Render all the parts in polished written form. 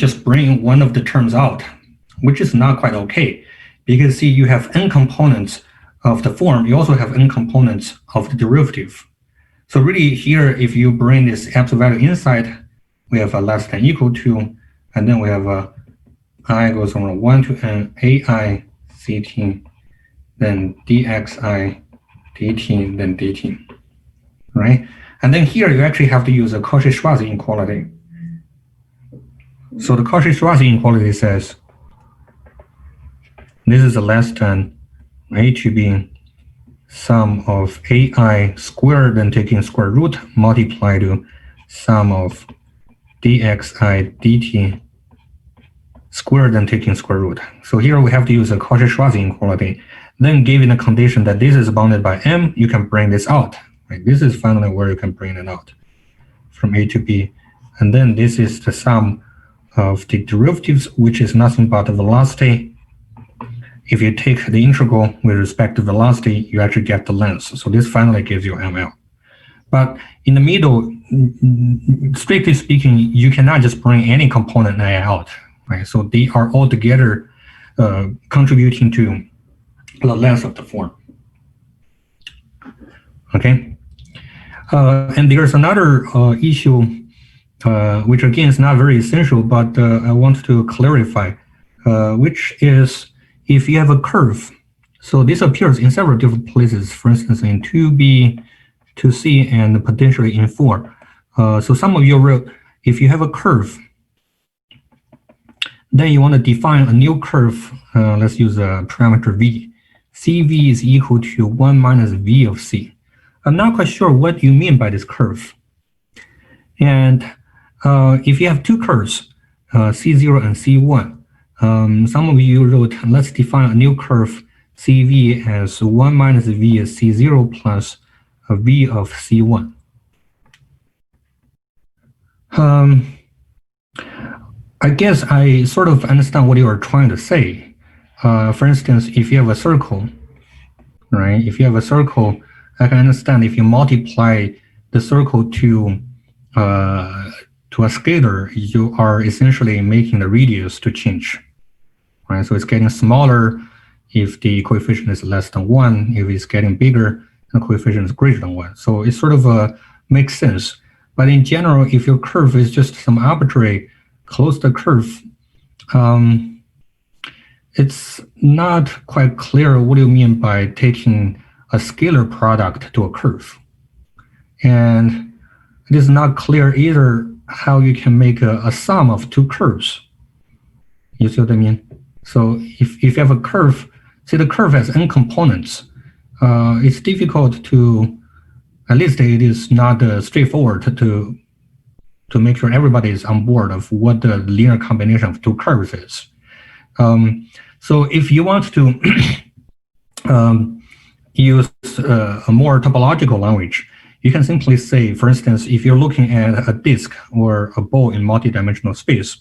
just bring one of the terms out, which is not quite okay. Because see, you have n components of the form, you also have n components of the derivative. So really here, if you bring this absolute value inside, we have a less than equal to, and then we have a I goes from 1 to n ai ct, then dxi dt, then dt, right? And then here you actually have to use a Cauchy-Schwarz inequality. So the Cauchy-Schwarz inequality says this is less than a to b sum of ai squared, then taking square root, multiplied to sum of dxi dt squared, then taking square root. So here we have to use a Cauchy-Schwarz inequality. Then given the condition that this is bounded by m, you can bring this out. Right? This is finally where you can bring it out from a to b. And then this is the sum of the derivatives, which is nothing but the velocity. If you take the integral with respect to velocity, you actually get the length. So this finally gives you ml. But in the middle, strictly speaking, you cannot just bring any component I out, right? So they are all together contributing to the length of the form. Okay. And there's another issue, which again is not very essential, but I want to clarify, which is if you have a curve. So this appears in several different places, for instance, in 2b, 2c, and potentially in 4. So some of you wrote, if you have a curve, then you want to define a new curve. Let's use a parameter v. Cv is equal to 1 minus v of c. I'm not quite sure what you mean by this curve. And if you have two curves, C0 and C1, some of you wrote, let's define a new curve, Cv as 1 minus v of C0 plus a v of C1. I guess I sort of understand what you are trying to say. For instance, if you have a circle, right? If you have a circle, I can understand if you multiply the circle to a scalar, you are essentially making the radius to change, right? So it's getting smaller if the coefficient is less than 1. If it's getting bigger, the coefficient is greater than 1. So it sort of makes sense. But in general, if your curve is just some arbitrary closed curve, it's not quite clear what you mean by taking a scalar product to a curve. And it is not clear either how you can make a sum of two curves. You see what I mean? So if you have a curve, say the curve has n components, it's difficult to, at least it is not straightforward to make sure everybody is on board of what the linear combination of two curves is. So if you want to use a more topological language, you can simply say, for instance, if you're looking at a disk or a ball in multidimensional space,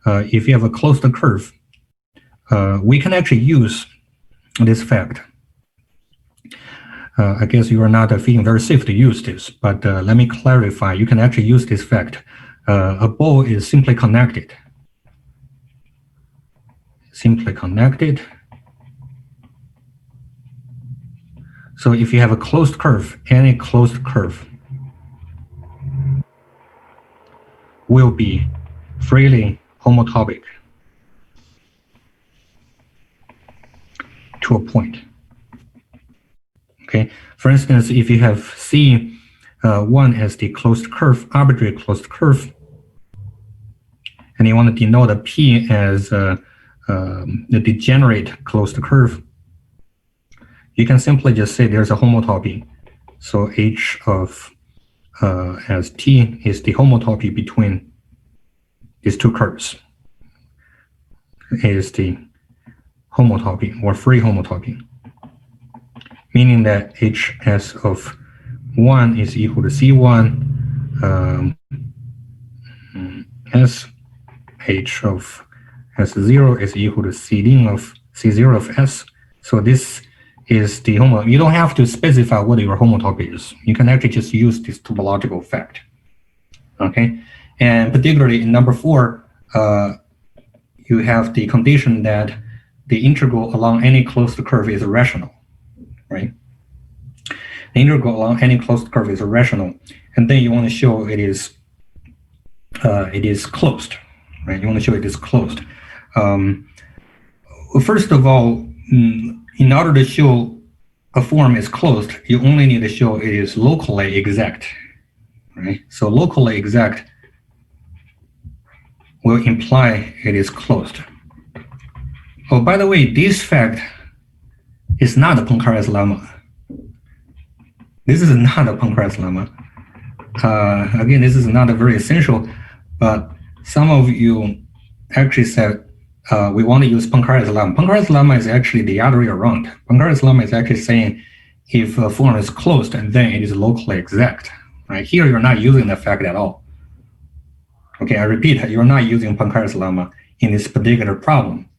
if you have a closed curve, we can actually use this fact. I guess you are not feeling very safe to use this, but let me clarify. You can actually use this fact. A ball is simply connected. Simply connected. So if you have a closed curve, any closed curve will be freely homotopic to a point. Okay. For instance, if you have C1 as the closed curve, arbitrary closed curve, and you want to denote a P as the degenerate closed curve, you can simply just say there's a homotopy. So H of as T is the homotopy between these two curves. Is the homotopy or free homotopy, meaning that Hs of 1 is equal to C1, S, H of S0 is equal to C0 of S. So this is the homo. You don't have to specify what your homotopy is. You can actually just use this topological fact. Okay, and particularly in number 4, you have the condition that the integral along any closed curve is rational, right? The integral along any closed curve is rational, and then you want to show it is closed, right? You want to show it is closed. First of all, in order to show a form is closed, you only need to show it is locally exact, right? So locally exact will imply it is closed. Oh, by the way, this fact is not a Poincare lemma. This is not a Poincare lemma. Again, this is not a very essential, but some of you actually said we want to use Poincare's lemma. Poincare's lemma is actually the other way around. Poincare's lemma is actually saying if a form is closed, and then it is locally exact. Right here, you're not using the fact at all. Okay, I repeat, you're not using Poincare's lemma in this particular problem,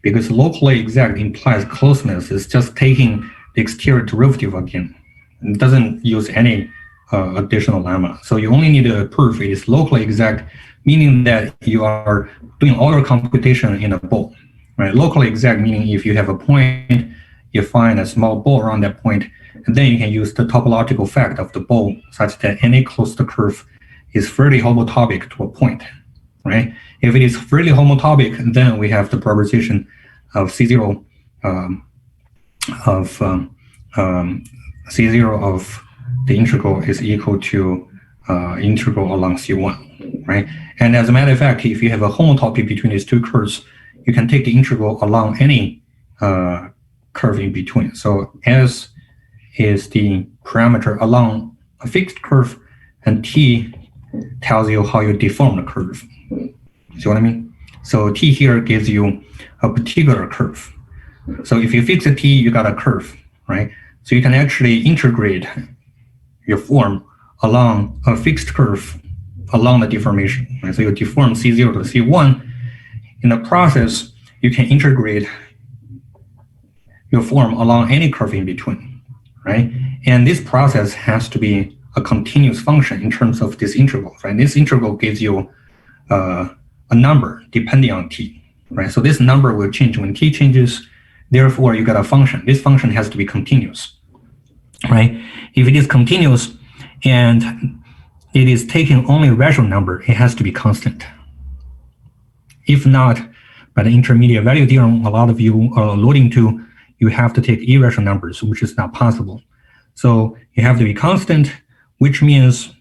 because locally exact implies closeness. It's just taking the exterior derivative again. It doesn't use any additional lemma. So you only need to prove it is locally exact, meaning that you are doing all your computation in a ball. Right? Locally exact meaning if you have a point, you find a small ball around that point, and then you can use the topological fact of the ball such that any closed curve is fairly homotopy to a point. Right? If it is fairly homotopy, then we have the proposition of C0 C0 of the integral is equal to integral along C1, right? And as a matter of fact, if you have a homotopy between these two curves, you can take the integral along any curve in between. So S is the parameter along a fixed curve, and T tells you how you deform the curve. See what I mean? So T here gives you a particular curve. So if you fix a T, you got a curve, right? So you can actually integrate your form along a fixed curve along the deformation. Right? So you deform C0 to C1. In the process, you can integrate your form along any curve in between, right? And this process has to be a continuous function in terms of this integral, right? This integral gives you a number depending on T, right? So this number will change when T changes. Therefore, you got a function. This function has to be continuous, right? If it is continuous and it is taking only a rational number, it has to be constant. If not, by the intermediate value theorem, a lot of you are alluding to, you have to take irrational numbers, which is not possible. So you have to be constant, which means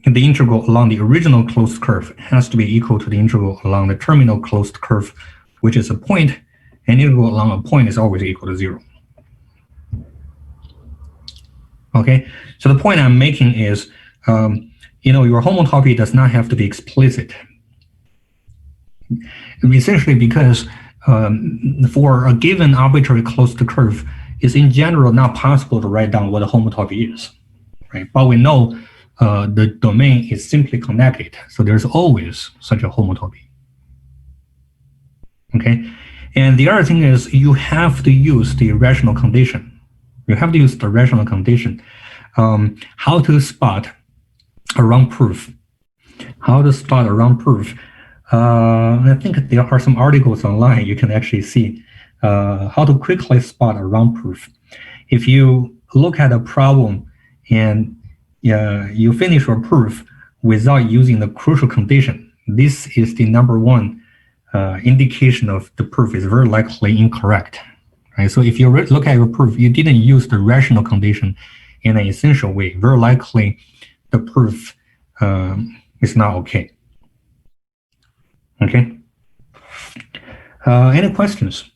the integral along the original closed curve has to be equal to the integral along the terminal closed curve, which is a point, and integral along a point is always equal to 0. Okay, so the point I'm making is, your homotopy does not have to be explicit. Essentially because for a given arbitrary closed curve, it's in general not possible to write down what a homotopy is, right? But we know the domain is simply connected, so there's always such a homotopy. Okay, and the other thing is you have to use the rational condition. You have to use the rational condition. How to spot a wrong proof? How to spot a wrong proof? I think there are some articles online you can actually see how to quickly spot a wrong proof. If you look at a problem and you finish your proof without using the crucial condition, this is the #1 indication of the proof is very likely incorrect. Right? So if you look at your proof, you didn't use the rational condition in an essential way, very likely the proof is not okay. Okay. Any questions?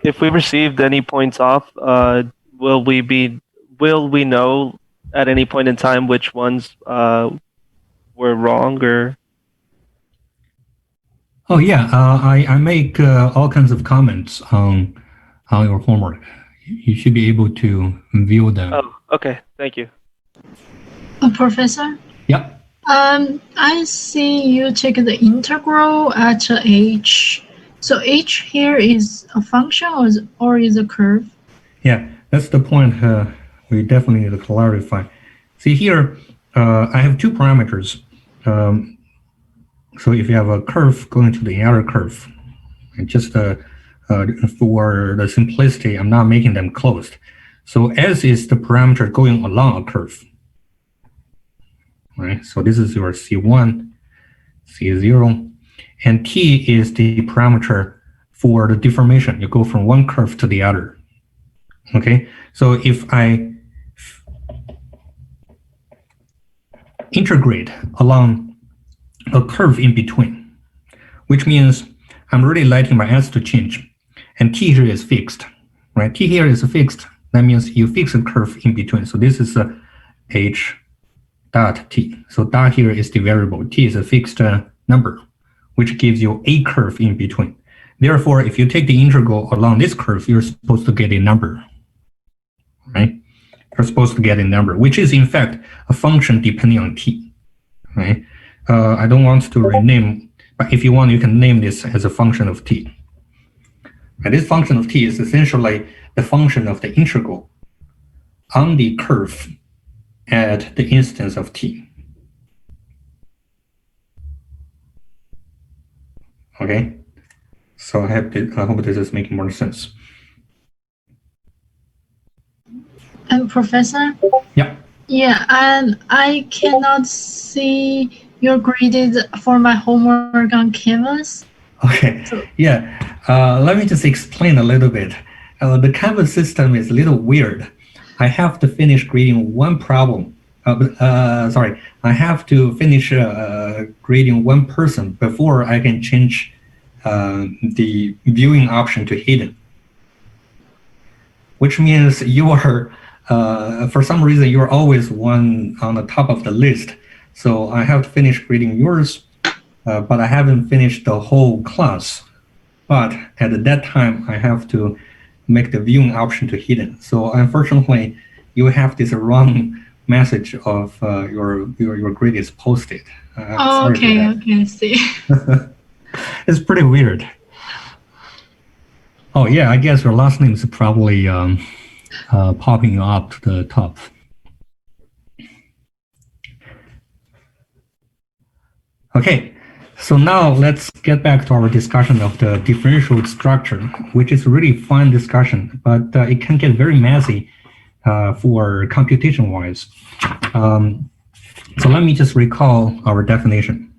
If we received any points off, will we know at any point in time which ones were wrong or? Oh yeah, I make all kinds of comments on your homework. You should be able to view them. Oh, okay. Thank you. Professor? Yep. I see you take the integral at h. So h here is a function or is a curve? Yeah, that's the point we definitely need to clarify. See here, I have two parameters. So if you have a curve going to the other curve, and just for the simplicity, I'm not making them closed. So S is the parameter going along a curve, right? So this is your C1, C0, and T is the parameter for the deformation. You go from one curve to the other, okay? So if I integrate along a curve in between, which means I'm really letting my S to change, and T here is fixed, right? T here is fixed. That means you fix a curve in between. So this is a H dot T. So dot here is the variable. T is a fixed number, which gives you a curve in between. Therefore, if you take the integral along this curve, you're supposed to get a number, right? You're supposed to get a number, which is in fact a function depending on T, right? I don't want to rename, but if you want, you can name this as a function of T. And this function of T is essentially the function of the integral on the curve at the instance of T. Okay, so I hope this is making more sense. Professor? Yeah. Yeah, and I cannot see your graded for my homework on Canvas. Okay, yeah. Let me just explain a little bit. The Canvas system is a little weird. I have to finish grading one problem. Sorry, I have to finish grading one person before I can change the viewing option to hidden. Which means you are, for some reason, you're always one on the top of the list. So I have to finish grading yours, but I haven't finished the whole class. But at that time, I have to make the viewing option to hidden. So unfortunately, you have this wrong message of your grade is posted. Oh, okay, I see. It's pretty weird. Oh yeah, I guess your last name is probably popping up to the top. Okay, so now let's get back to our discussion of the differential structure, which is really fun discussion, but it can get very messy for computation-wise. So let me just recall our definition.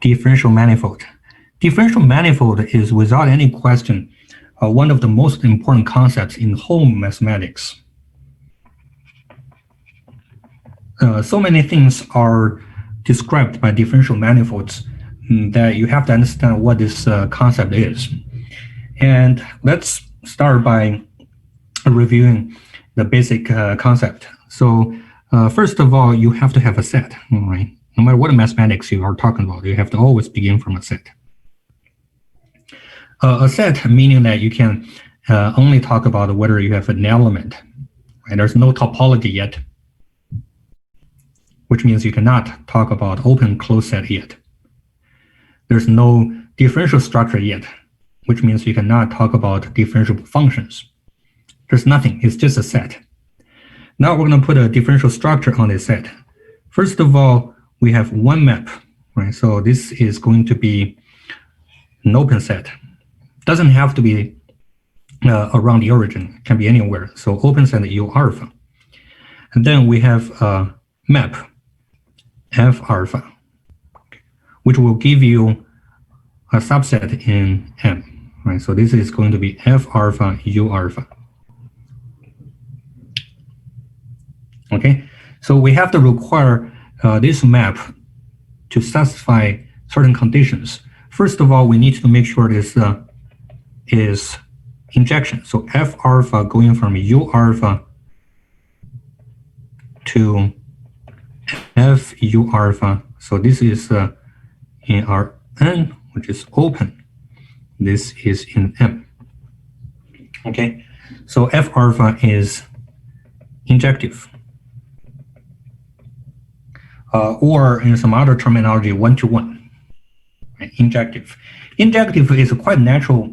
Differential manifold. Differential manifold is, without any question, one of the most important concepts in whole mathematics. So many things are described by differential manifolds that you have to understand what this concept is. And let's start by reviewing the basic concept. So first of all, you have to have a set, right? No matter what mathematics you are talking about, you have to always begin from a set. A set meaning that you can only talk about whether you have an element, and there's no topology yet, which means you cannot talk about open closed set yet. There's no differential structure yet, which means you cannot talk about differential functions. There's nothing, it's just a set. Now we're going to put a differential structure on this set. First of all, we have one map, right? So this is going to be an open set. Doesn't have to be around the origin, it can be anywhere. So open set U alpha. And then we have a map F alpha, which will give you a subset in M, right? So this is going to be F alpha U alpha. Okay, so we have to require this map to satisfy certain conditions. First of all, we need to make sure this is injection. So F alpha going from U alpha to F U alpha. So this is in Rn, which is open. This is in M. Okay, so F alpha is injective. Or in some other terminology, one-to-one, right? Injective. Injective is a quite natural.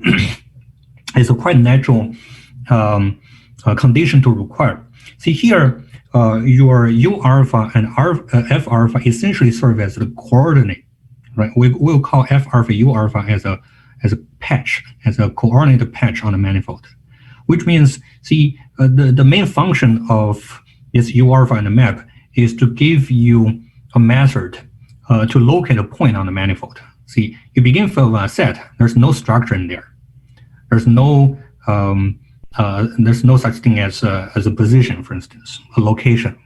It's a quite natural condition to require. See here, your U alpha and F alpha essentially serve as the coordinate, right? We'll call F alpha U alpha as a patch, as a coordinate patch on the manifold, which means, see, the main function of this U alpha in the map is to give you a method to locate a point on the manifold. See, you begin from a set. There's no structure in there. There's no such thing as a position, for instance, a location.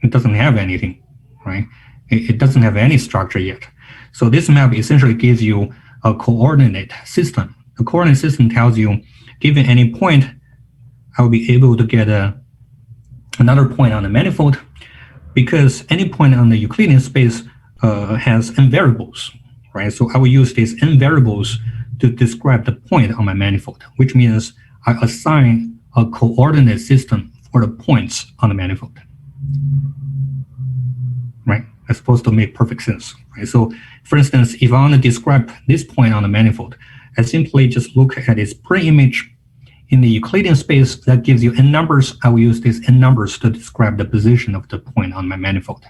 It doesn't have anything, right? It doesn't have any structure yet. So this map essentially gives you a coordinate system. The coordinate system tells you, given any point, I will be able to get another point on the manifold, because any point on the Euclidean space has n variables, right? So I will use these n variables to describe the point on my manifold, which means I assign a coordinate system for the points on the manifold, right? That's supposed to make perfect sense, right? So for instance, if I want to describe this point on the manifold, I simply just look at its pre-image in the Euclidean space that gives you n numbers. I will use these n numbers to describe the position of the point on my manifold,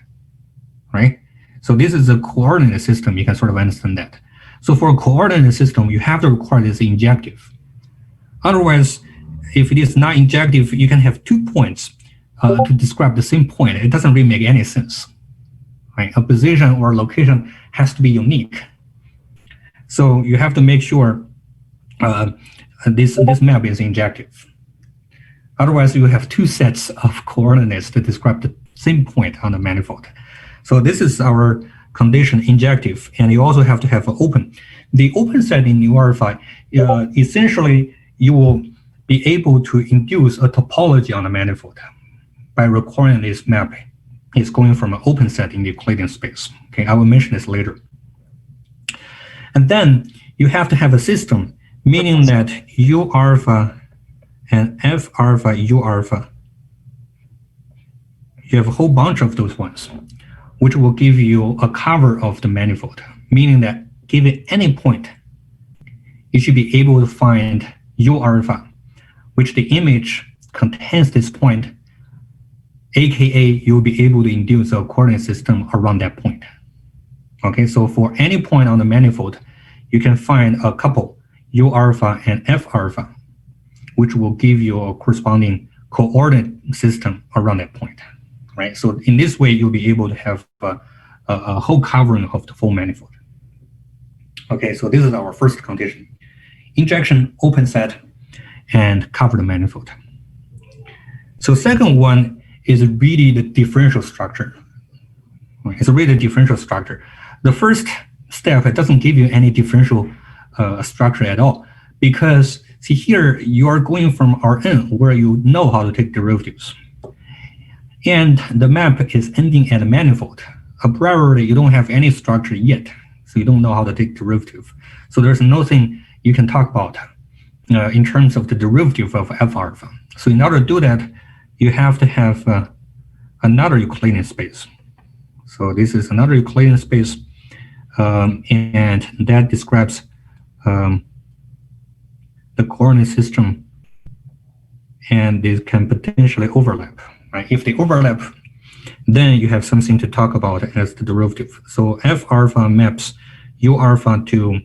right? So this is a coordinate system. You can sort of understand that. So for a coordinate system, you have to require this injective. Otherwise, if it is not injective, you can have 2 points to describe the same point. It doesn't really make any sense, right? A position or a location has to be unique. So you have to make sure this map is injective. Otherwise, you have 2 sets of coordinates to describe the same point on the manifold. So this is our condition, injective, and you also have to have an open. The open set in U alpha, essentially, you will be able to induce a topology on the manifold by recording this map. It's going from an open set in the Euclidean space. Okay, I will mention this later. And then you have to have a system, meaning that U alpha and F alpha U alpha, you have a whole bunch of those ones, which will give you a cover of the manifold, meaning that given any point, you should be able to find U alpha, which the image contains this point, aka you'll be able to induce a coordinate system around that point. Okay, so for any point on the manifold, you can find a couple, U alpha and F alpha, which will give you a corresponding coordinate system around that point, right? So in this way, you'll be able to have a whole covering of the full manifold. Okay, so this is our first condition. Injection, open set, and cover the manifold. So second one is really the differential structure. It's really the differential structure. The first step, it doesn't give you any differential structure at all, because see here, you are going from Rn where you know how to take derivatives. And the map is ending at a manifold. A priori, you don't have any structure yet, so you don't know how to take derivative. So there's nothing you can talk about in terms of the derivative of F alpha. So in order to do that, you have to have another Euclidean space. So this is another Euclidean space, and that describes the coordinate system, and this can potentially overlap. Right? If they overlap, then you have something to talk about as the derivative. So F alpha maps U alpha to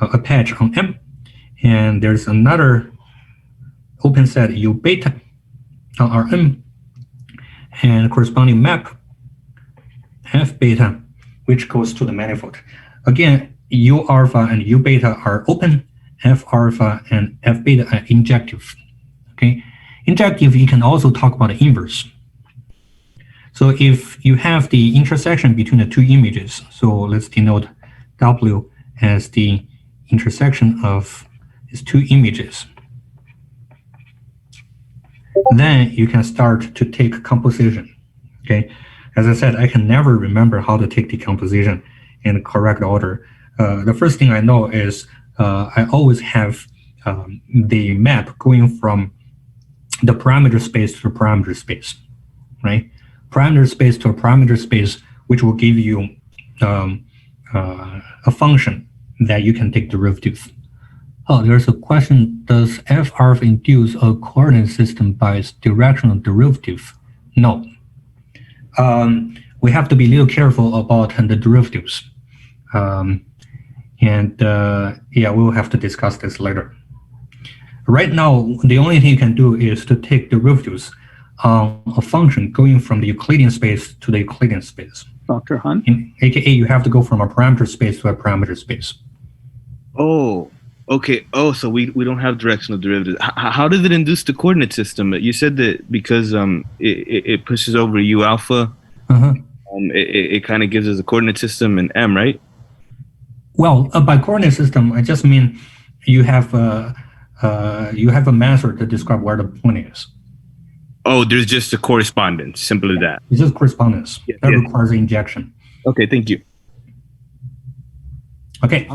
a patch on M, and there's another open set U beta on Rm, and corresponding map F beta, which goes to the manifold. Again, U alpha and U beta are open, F alpha and F beta are injective. Okay, injective, you can also talk about the inverse. So if you have the intersection between the 2 images, so let's denote W as the intersection of these 2 images, then you can start to take composition. Okay, as I said, I can never remember how to take decomposition in the correct order. The first thing I know is I always have the map going from the parameter space to the parameter space, right? Parameter space to a parameter space, which will give you a function that you can take derivative. Oh, there's a question, does F alpha induce a coordinate system by its directional derivative? No, we have to be a little careful about the derivatives. Yeah, we'll have to discuss this later. Right now, the only thing you can do is to take derivatives on a function going from the Euclidean space to the Euclidean space. Dr. Han? AKA, you have to go from a parameter space to a parameter space. Oh, okay. Oh, so we don't have directional derivatives. How does it induce the coordinate system? You said that because it pushes over U alpha, it kind of gives us a coordinate system in M, right? Well, by coordinate system, I just mean you have a method to describe where the point is. Oh, there's just a correspondence. Simple as that. It's just correspondence. Yeah, that yeah. requires injection. Okay, thank you. Okay.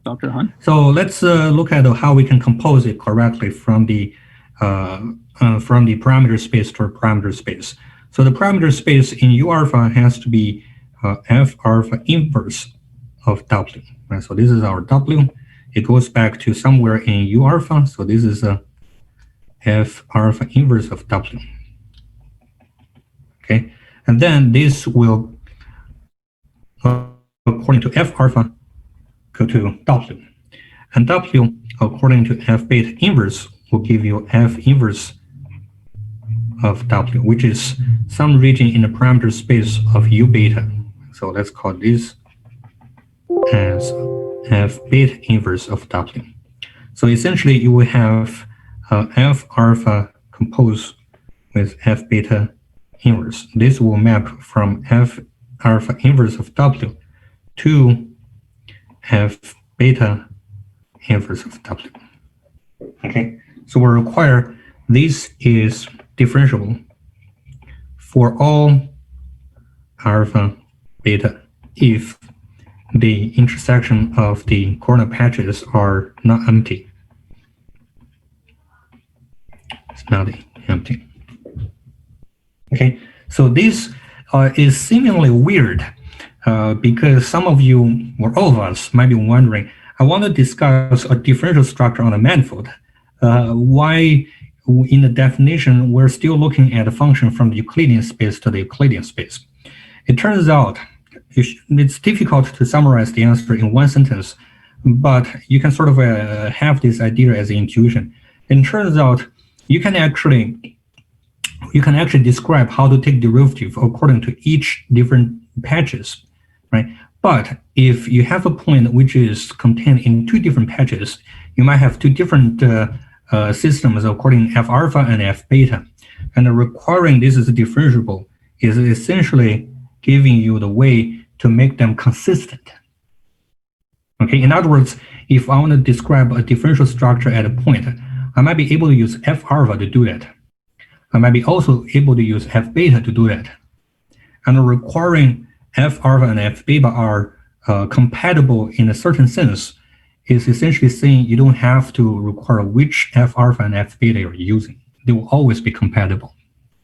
Dr. Han? So let's look at how we can compose it correctly from the parameter space to a parameter space. So the parameter space in U alpha has to be F alpha inverse of W. Right? So this is our W. It goes back to somewhere in U alpha. So this is a F alpha inverse of W. Okay, and then this will, according to F alpha, go to W. And W, according to F beta inverse, will give you F inverse of W, which is some region in the parameter space of U beta. So let's call this as F beta inverse of W. So essentially, you will have F alpha composed with F beta inverse. This will map from F alpha inverse of W to F beta inverse of W. Okay, so we require this is differentiable for all alpha beta if the intersection of the coordinate patches are not empty. It's not empty. Okay, so this is seemingly weird because some of you, or all of us, might be wondering, I want to discuss a differential structure on a manifold. Why, in the definition, we're still looking at a function from the Euclidean space to the Euclidean space? It turns out it's difficult to summarize the answer in one sentence, but you can sort of have this idea as an intuition. It turns out you can actually describe how to take derivative according to each different patches, right? But if you have a point which is contained in two different patches, you might have two different systems according to F alpha and F beta. And requiring this is differentiable is essentially giving you the way to make them consistent. Okay, in other words, if I want to describe a differential structure at a point, I might be able to use F alpha to do that. I might be also able to use F beta to do that. And requiring F alpha and F beta are compatible in a certain sense is essentially saying you don't have to require which F alpha and F beta you're using. They will always be compatible.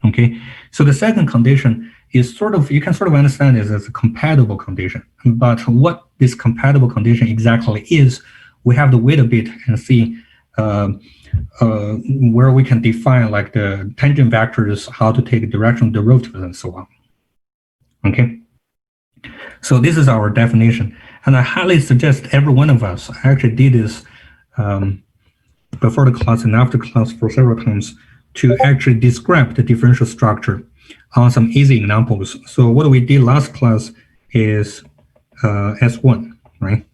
Okay, so the second condition is sort of, you can sort of understand this as a compatible condition. But what this compatible condition exactly is, we have to wait a bit and see where we can define like the tangent vectors, how to take directional derivatives and so on. Okay, so this is our definition. And I highly suggest every one of us, I actually did this before the class and after class for several times, to actually describe the differential structure on some easy examples. So what we did last class is S1, right?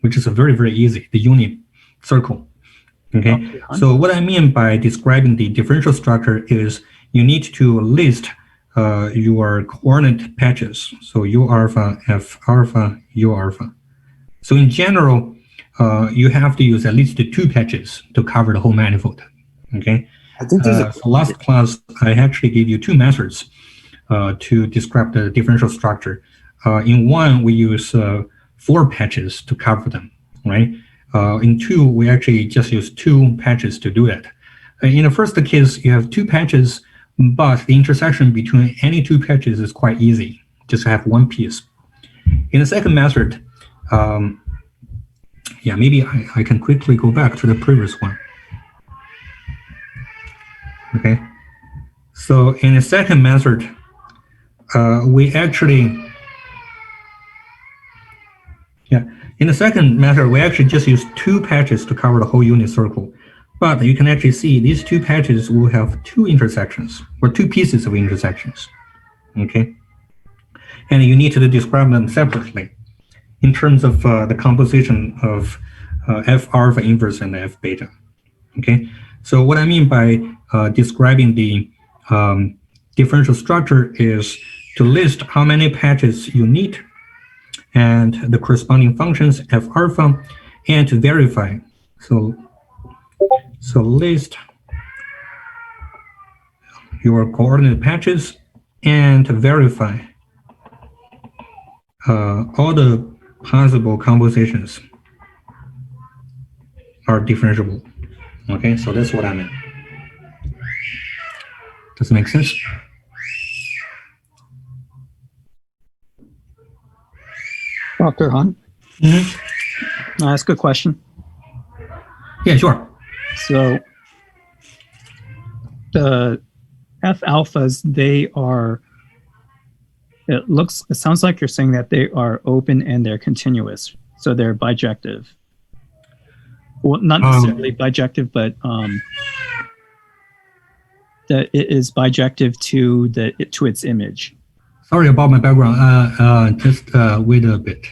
Which is a very, very easy, the unit circle. Okay, so what I mean by describing the differential structure is you need to list your coordinate patches. So U alpha, F alpha, U alpha. So in general, you have to use at least two patches to cover the whole manifold. Okay. I think there's so last class, I actually gave you two methods to describe the differential structure. In one, we use 4 patches to cover them, right? In two, we actually just use 2 patches to do that. In the first case, you have 2 patches, but the intersection between any 2 patches is quite easy. Just have one piece. In the second method, yeah, maybe I can quickly go back to the previous one. Okay, so in the second method, we actually, in the second method, we actually just use 2 patches to cover the whole unit circle. But you can actually see these 2 patches will have 2 intersections, or 2 pieces of intersections, okay? And you need to describe them separately in terms of the composition of F alpha inverse and F beta, okay? So what I mean by describing the differential structure is to list how many patches you need and the corresponding functions F alpha, and to verify. So list your coordinate patches and to verify all the possible compositions are differentiable. Okay, so that's what I meant. Does it make sense? Dr. Hunt, can I ask a question? Yeah, sure. So the F alphas, they are, it sounds like you're saying that they are open and they're continuous. So they're bijective. Well, not necessarily bijective, but that it is bijective to its image. Sorry about my background. Just wait a bit.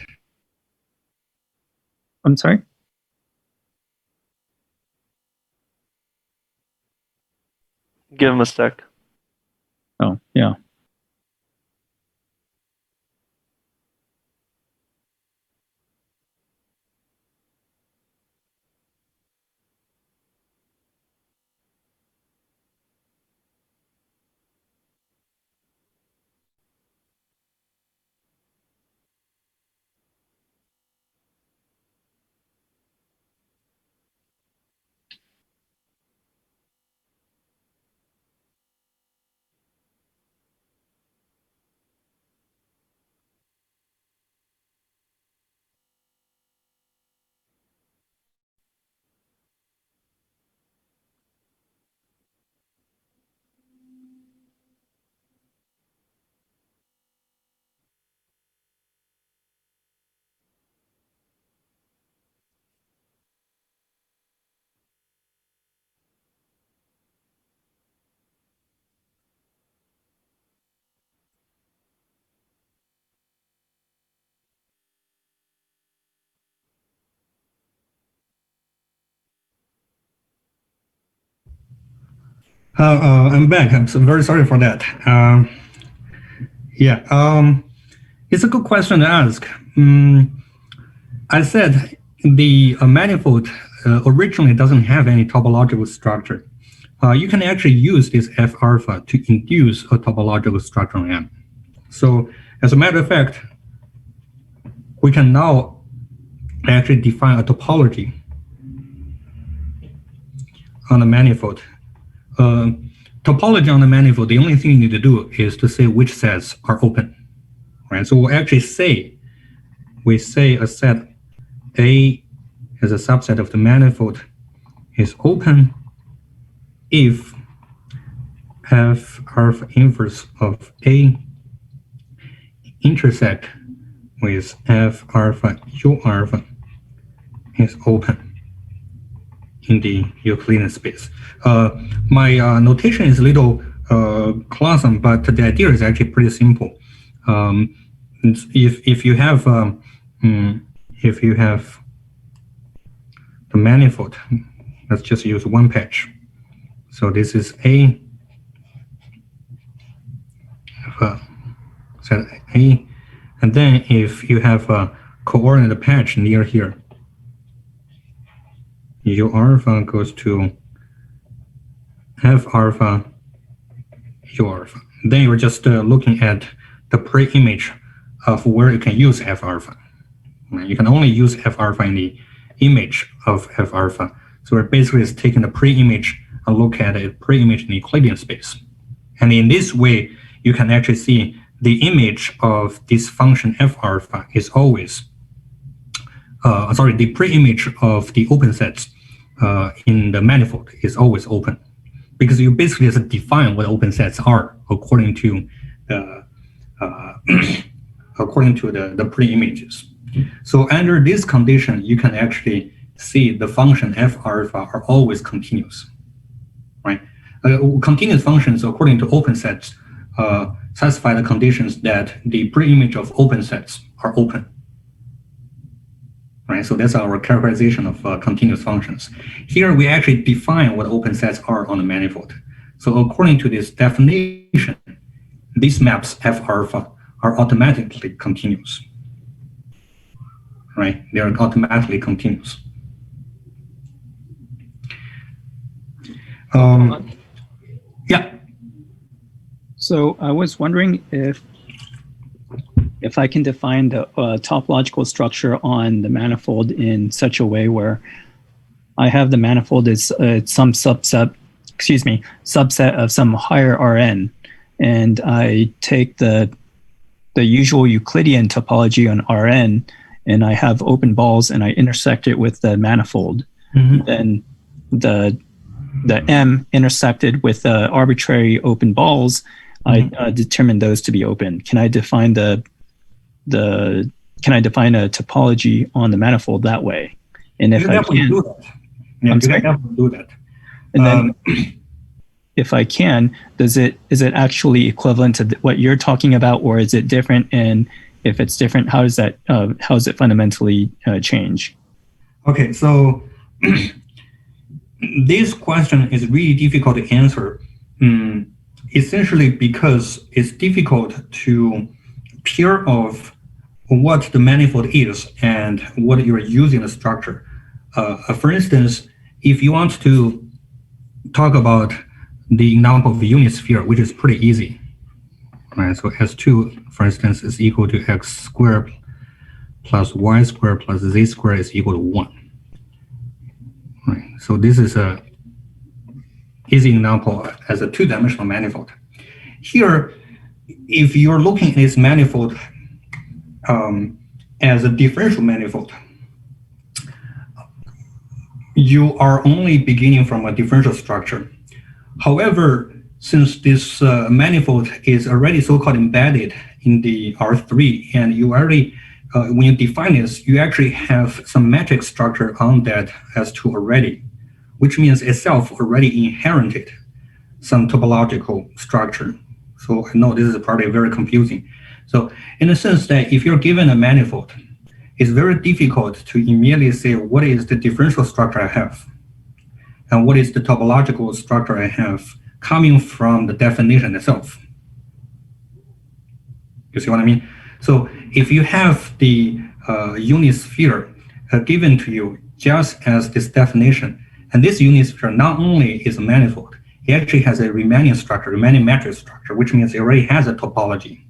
I'm sorry? Give him a sec. Oh, yeah. I'm back. I'm so very sorry for that. It's a good question to ask. I said the manifold originally doesn't have any topological structure. You can actually use this F alpha to induce a topological structure on M. So as a matter of fact, we can now actually define a topology on the manifold. Topology on the manifold, the only thing you need to do is to say which sets are open, right? So we'll actually say, we say a set A as a subset of the manifold is open if F alpha inverse of A intersect with F alpha U alpha is open in the Euclidean space. My notation is a little cumbersome, but the idea is actually pretty simple. If you have the manifold, let's just use one patch. So this is A, set A, and then if you have a coordinate patch near here, U alpha goes to F alpha, U alpha. Then you're just looking at the pre-image of where you can use F alpha. You can only use F alpha in the image of F alpha. So it basically is taking the pre-image and look at a pre-image in the Euclidean space. And in this way, you can actually see the image of this function F alpha is always, the pre-image of the open sets in the manifold is always open, because you basically just define what open sets are according to according to the pre-images. So under this condition, you can actually see the function f alpha are always continuous, right? Continuous functions, according to open sets, satisfy the conditions that the pre-image of open sets are open, right? So that's our characterization of continuous functions. Here we actually define what open sets are on the manifold. So according to this definition, these maps f alpha are automatically continuous, right? They are automatically continuous. Yeah. So I was wondering if I can define the topological structure on the manifold in such a way where I have the manifold as some subset of some higher Rn, and I take the usual Euclidean topology on Rn, and I have open balls, and I intersect it with the manifold. Mm-hmm. Then the M intersected with the arbitrary open balls, mm-hmm. I determine those to be open. Can I define can I define a topology on the manifold that way? And if I can, do that. Yeah, you can definitely do that. And then, if I can, is it actually equivalent to what you're talking about, or is it different? And if it's different, how does it fundamentally change? Okay, so this question is really difficult to answer, essentially because it's difficult to pair off what the manifold is and what you're using the structure. For instance, if you want to talk about the example of a unit sphere, which is pretty easy, right? So S2, for instance, is equal to x squared plus y squared plus z squared is equal to 1. Right. So this is a easy example as a two-dimensional manifold. Here, if you're looking at this manifold as a differential manifold, you are only beginning from a differential structure. However, since this manifold is already so-called embedded in the R3, and you already, when you define this, you actually have some metric structure on that S2 already, which means itself already inherited some topological structure. So I know this is probably very confusing. So in the sense that if you're given a manifold, it's very difficult to immediately say what is the differential structure I have and what is the topological structure I have coming from the definition itself. You see what I mean? So if you have the unit sphere given to you just as this definition, and this unit sphere not only is a manifold, it actually has a Riemannian structure, Riemannian metric structure, which means it already has a topology.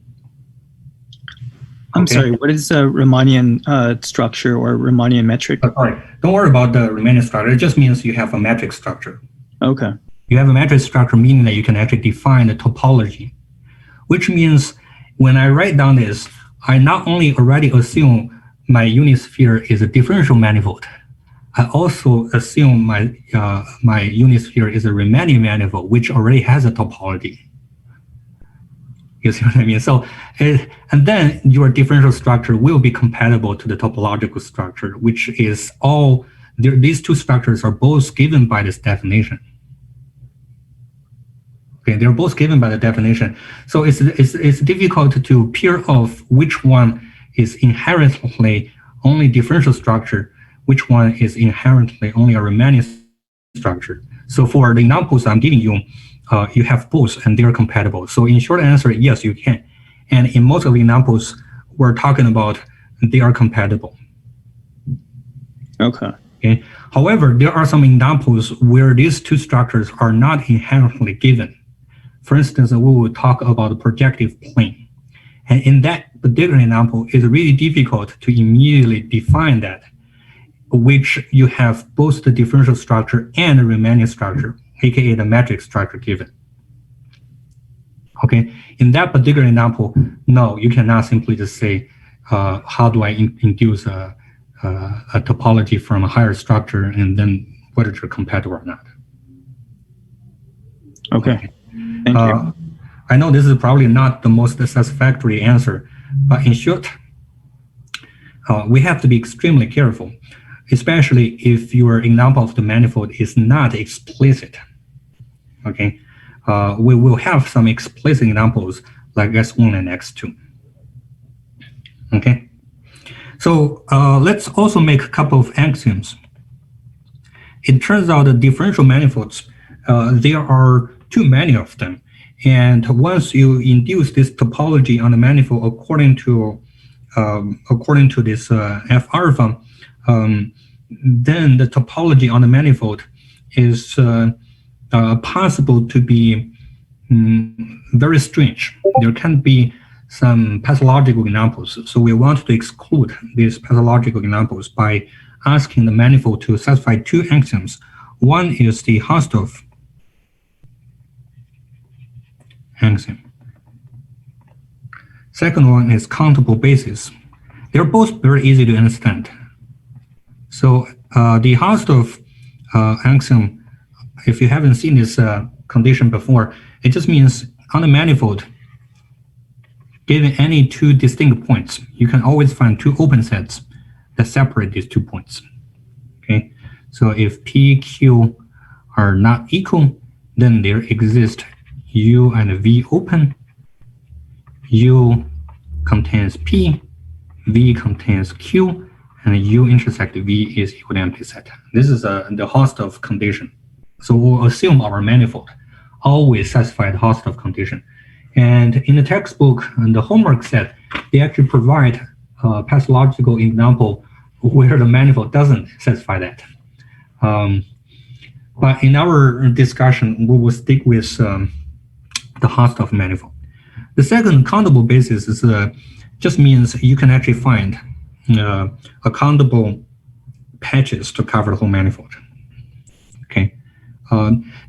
I'm sorry, what is a Riemannian structure or Riemannian metric? Sorry, don't worry about the Riemannian structure. It just means you have a metric structure. Okay. You have a metric structure, meaning that you can actually define the topology, which means when I write down this, I not only already assume my unit sphere is a differential manifold, I also assume my unit sphere is a Riemannian manifold, which already has a topology. You see what I mean? So, and then your differential structure will be compatible to the topological structure, which is all, these two structures are both given by this definition. Okay, they're both given by the definition. So it's difficult to pair off which one is inherently only differential structure, which one is inherently only a Riemannian structure. So for the examples I'm giving you, you have both and they're compatible. So in short answer, yes, you can. And in most of the examples, we're talking about they are compatible. Okay. Okay. However, there are some examples where these two structures are not inherently given. For instance, we will talk about the projective plane. And in that particular example, it's really difficult to immediately define that, which you have both the differential structure and the Riemannian structure, aka the metric structure given. Okay, in that particular example, no, you cannot simply just say, how do I induce a topology from a higher structure and then whether it's compatible or not. Okay, thank you. I know this is probably not the most satisfactory answer, but in short, we have to be extremely careful, especially if your example of the manifold is not explicit. Okay, we will have some explicit examples like S1 and X2. Okay, so let's also make a couple of axioms. It turns out that differential manifolds, there are too many of them. And once you induce this topology on the manifold according to this F alpha, then the topology on the manifold is possible to be very strange. There can be some pathological examples. So we want to exclude these pathological examples by asking the manifold to satisfy two axioms. One is the Hausdorff axiom. Second one is countable basis. They're both very easy to understand. So the Hausdorff axiom, if you haven't seen this condition before, it just means on a manifold, given any two distinct points, you can always find two open sets that separate these 2 points. Okay, so if P, Q are not equal, then there exist U and V open. U contains P, V contains Q, and U intersect V is equal to empty set. This is the Hausdorff condition. So we'll assume our manifold always satisfy the Hausdorff condition. And in the textbook and the homework set, they actually provide a pathological example where the manifold doesn't satisfy that. But in our discussion, we will stick with the Hausdorff manifold. The second countable basis is just means you can actually find countable patches to cover the whole manifold. Okay,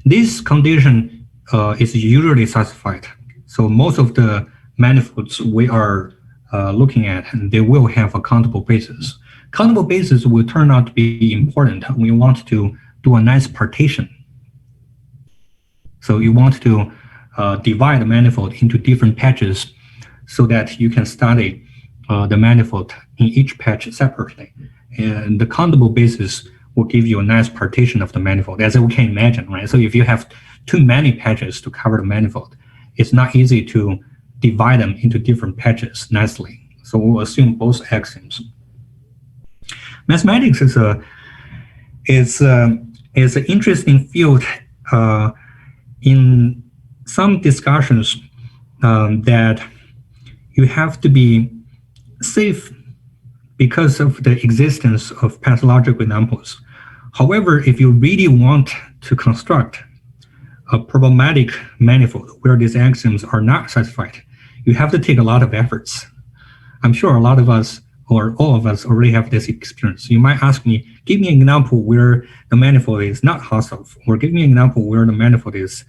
this condition is usually satisfied. So most of the manifolds we are looking at, they will have a countable basis. Countable basis will turn out to be important when you want to do a nice partition. So you want to divide the manifold into different patches so that you can study the manifold in each patch separately. And the countable basis will give you a nice partition of the manifold, as we can imagine, right? So if you have too many patches to cover the manifold, it's not easy to divide them into different patches nicely. So we'll assume both axioms. Mathematics is an interesting field. In some discussions that you have to be safe because of the existence of pathological examples. However, if you really want to construct a problematic manifold where these axioms are not satisfied, you have to take a lot of efforts. I'm sure a lot of us or all of us already have this experience. You might ask me, give me an example where the manifold is not Hausdorff, or give me an example where the manifold is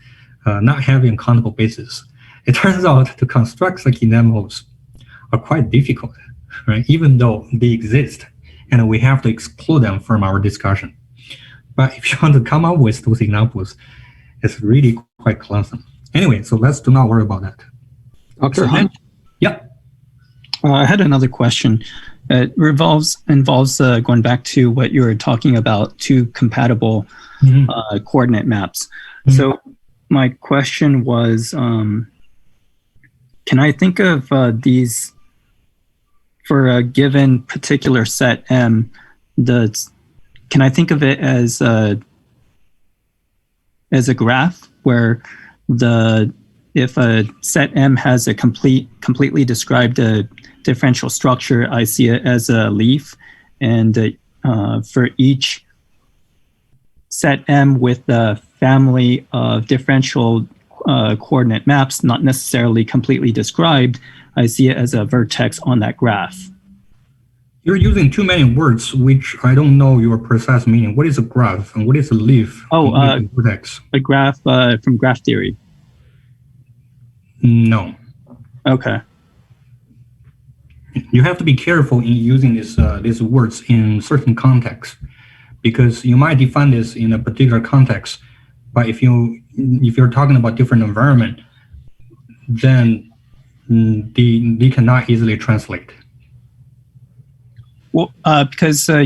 not having a countable basis. It turns out to construct such examples are quite difficult, right? Even though they exist, and we have to exclude them from our discussion. But if you want to come up with those examples, it's really quite clumsy. Anyway, so let's do not worry about that. Dr. Hunt? Yeah. I had another question. It involves going back to what you were talking about, two compatible coordinate maps. Mm-hmm. So my question was, can I think of these for a given particular set M? Can I think of it as a graph where if a set M has a completely described differential structure, I see it as a leaf, and for each set M with the family of differential coordinate maps, not necessarily completely described, I see it as a vertex on that graph. You're using too many words, which I don't know your precise meaning. What is a graph and what is a leaf? Vertex? A graph from graph theory. No. Okay. You have to be careful in using these words in certain contexts, because you might define this in a particular context, but if you're talking about different environment, then they cannot easily translate. Well, because so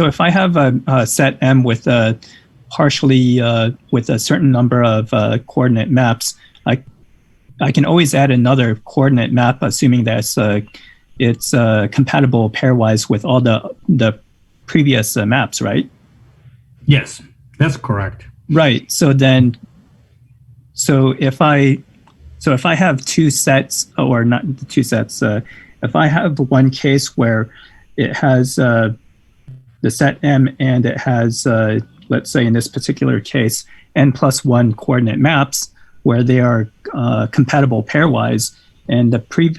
if I have a set M with partially with a certain number of coordinate maps, I can always add another coordinate map, assuming that it's compatible pairwise with all the previous maps, right? Yes, that's correct. Right. So if I have two sets, or not two sets, if I have one case where it has the set M and it has, let's say in this particular case, n+1 coordinate maps where they are compatible pairwise, and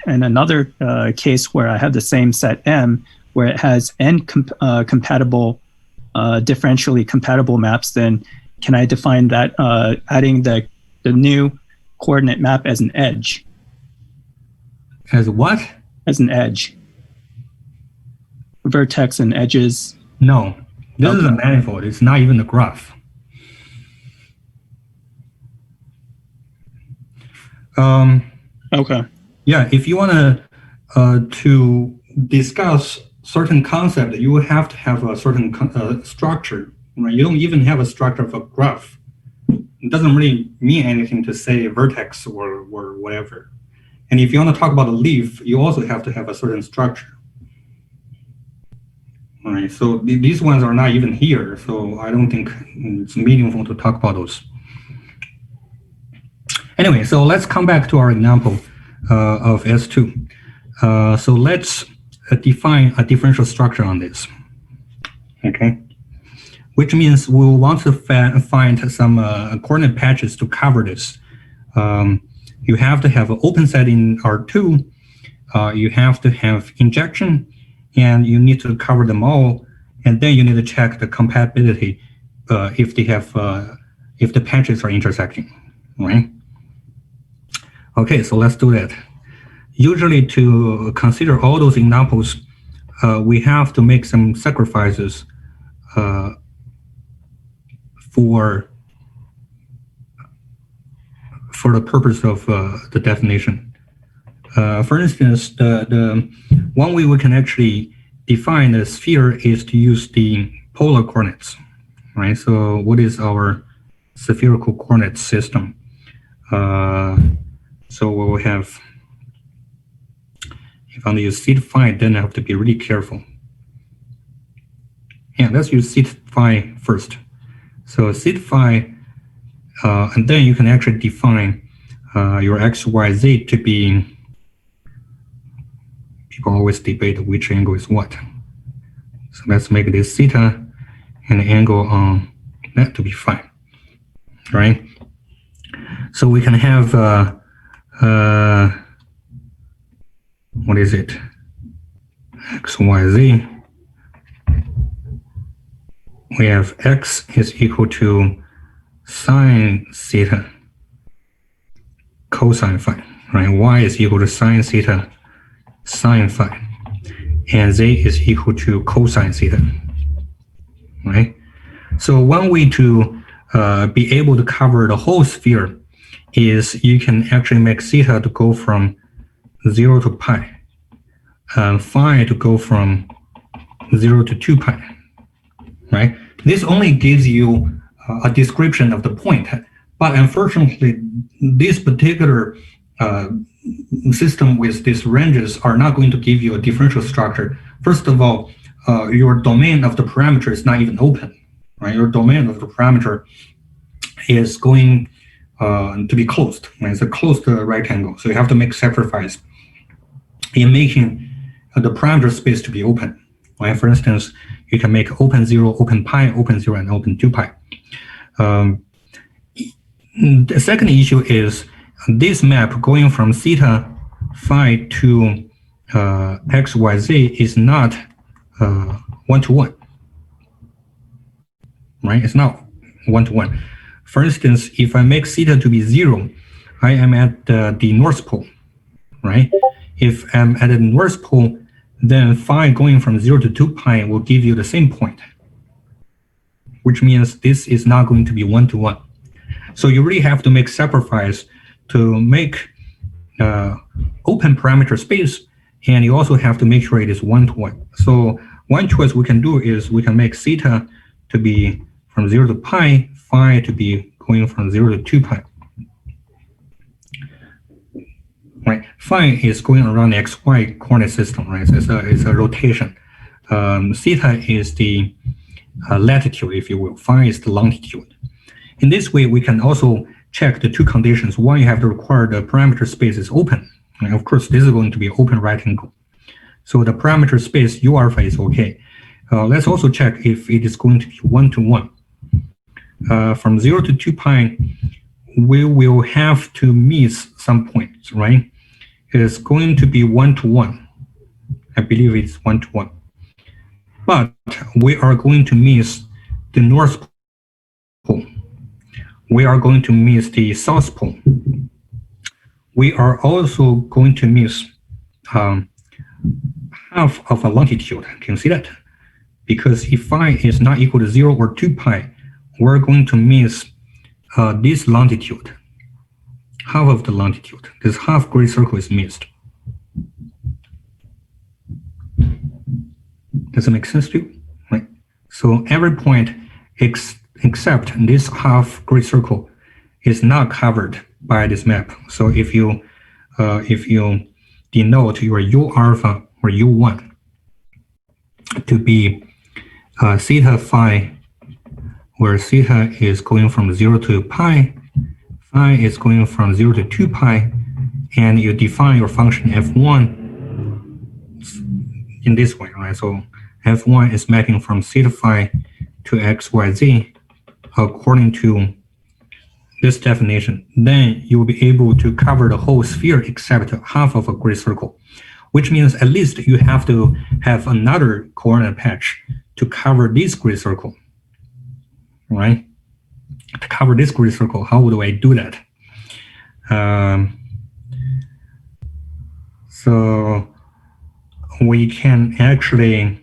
another case where I have the same set M where it has n compatible, differentially compatible maps, then can I define that adding the new coordinate map as an edge? As what? As an edge. Vertex and edges. No, this is a manifold. It's not even a graph. Okay. Yeah, if you want to discuss certain concept, you will have to have a certain structure. Right? You don't even have a structure of a graph. It doesn't really mean anything to say vertex or whatever. And if you want to talk about a leaf, you also have to have a certain structure. All right, so these ones are not even here, so I don't think it's meaningful to talk about those. Anyway, so let's come back to our example of S2. So let's define a differential structure on this, okay? Which means we'll want to find some coordinate patches to cover this. You have to have an open set in R2, you have to have injection, and you need to cover them all, and then you need to check the compatibility if they have if the patches are intersecting, right? Okay, so let's do that. Usually to consider all those examples, we have to make some sacrifices for the purpose of the definition. For instance, the one way we can actually define the sphere is to use the polar coordinates, right? So what is our spherical coordinate system? So we'll have, if I want to use seed phi, then I have to be really careful. Yeah, let's use seed phi first. So seed phi, and then you can actually define your x, y, z to be, people always debate which angle is what. So let's make this theta and the angle on that to be phi, right? So we can have, what is it? X, Y, Z. We have X is equal to sine theta cosine phi, right? Y is equal to sine theta sine phi, and Z is equal to cosine theta, right? So one way to be able to cover the whole sphere is you can actually make theta to go from 0 to pi, and phi to go from 0 to 2 pi, right? This only gives you a description of the point, but unfortunately, this particular system with these ranges are not going to give you a differential structure. First of all, your domain of the parameter is not even open, right? Your domain of the parameter is going to be closed, right? It's a closed rectangle, so you have to make sacrifice in making the parameter space to be open, right? For instance, you can make open 0, open pi, open 0, and open 2 pi. The second issue is this map going from theta phi to x, y, z is not one-to-one, right? It's not one-to-one. For instance, if I make theta to be 0, I am at the North Pole, right? If I'm at the North Pole, then phi going from 0 to 2 pi will give you the same point, which means this is not going to be one-to-one. So you really have to make sacrifice to make open parameter space, and you also have to make sure it is one-to-one. So one choice we can do is we can make theta to be from 0 to pi, phi to be going from 0 to 2 pi. Right, phi is going around the xy coordinate system, right? So it's a rotation. Theta is the latitude, if you will. Phi is the longitude. In this way, we can also check the two conditions. One, you have to require the parameter space is open. And of course, this is going to be open right angle. So the parameter space U alpha is okay. Let's also check if it is going to be one-to-one. From 0 to 2 pi, we will have to miss some points, right? It's going to be one-to-one. I believe it's one-to-one. But we are going to miss the North Pole. We are going to miss the South Pole. We are also going to miss half of a longitude. Can you see that? Because if phi is not equal to 0 or 2 pi, we're going to miss this longitude, half of the longitude. This half great circle is missed. Does it make sense to you? Right. So every point except this half great circle is not covered by this map. So if you denote your U alpha or U1 to be theta phi, where theta is going from 0 to pi, phi is going from 0 to 2 pi, and you define your function f1 in this way, right? So f1 is mapping from theta phi to xyz according to this definition. Then you will be able to cover the whole sphere except half of a great circle, which means at least you have to have another coordinate patch to cover this great circle, right? To cover this great circle, how do I do that? So we can actually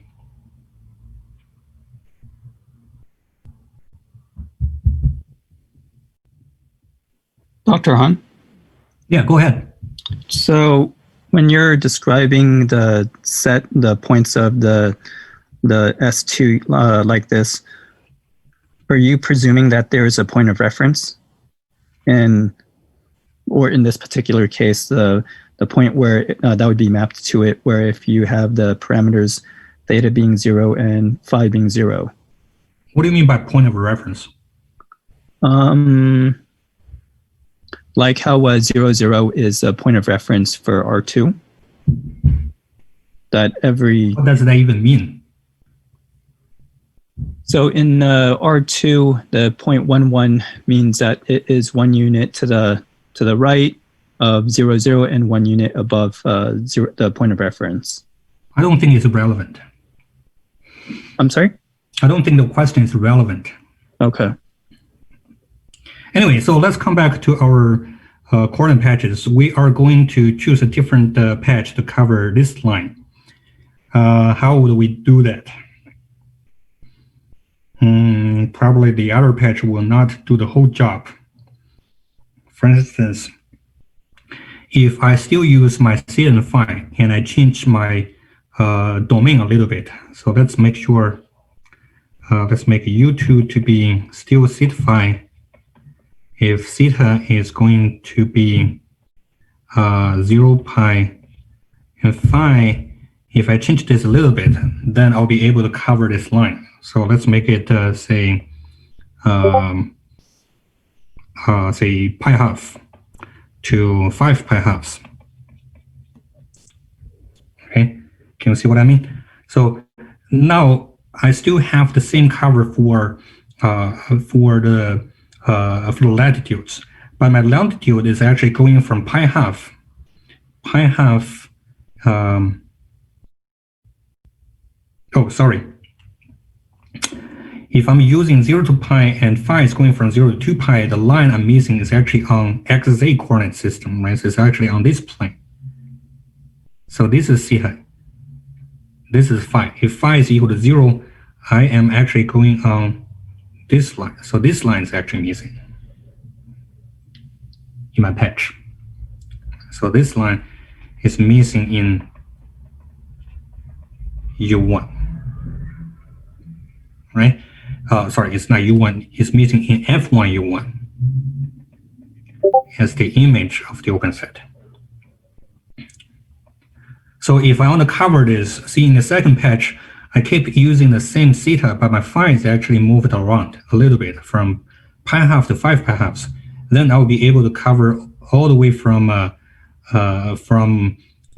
Dr. Han? Yeah, go ahead. So when you're describing the points of the S2 like this, are you presuming that there is a point of reference? Or in this particular case, the point where that would be mapped to it, where if you have the parameters theta being 0 and phi being 0. What do you mean by point of reference? Like how 0, 0 is a point of reference for R2. That every... What does that even mean? So in R2, the 0.11 means that it is 1 unit to the right of 0, 0 and 1 unit above the point of reference. I don't think it's relevant. I'm sorry? I don't think the question is relevant. Okay. Anyway, so let's come back to our coordinate patches. We are going to choose a different patch to cover this line. How would we do that? Probably the other patch will not do the whole job. For instance, if I still use my theta and phi and I change my domain a little bit, so let's make sure, let's make U2 to be still theta phi. If theta is going to be 0 pi and phi, if I change this a little bit, then I'll be able to cover this line. So let's make it say pi half to 5 pi halves. Okay, can you see what I mean? So now I still have the same cover for the latitudes, but my longitude is actually going from pi half. Oh, sorry. If I'm using 0 to pi and phi is going from 0 to 2 pi, the line I'm missing is actually on XZ coordinate system, right? So it's actually on this plane. So this is theta. This is phi. If phi is equal to 0, I am actually going on this line. So this line is actually missing. in my patch. So this line is missing in U1, right? Sorry, it's not U1, it's missing in F1 U1 as the image of the open set. So if I want to cover this, see in the second patch, I keep using the same theta, but my phi is actually moved around a little bit from pi half to 5 pi halves. Then I will be able to cover all the way from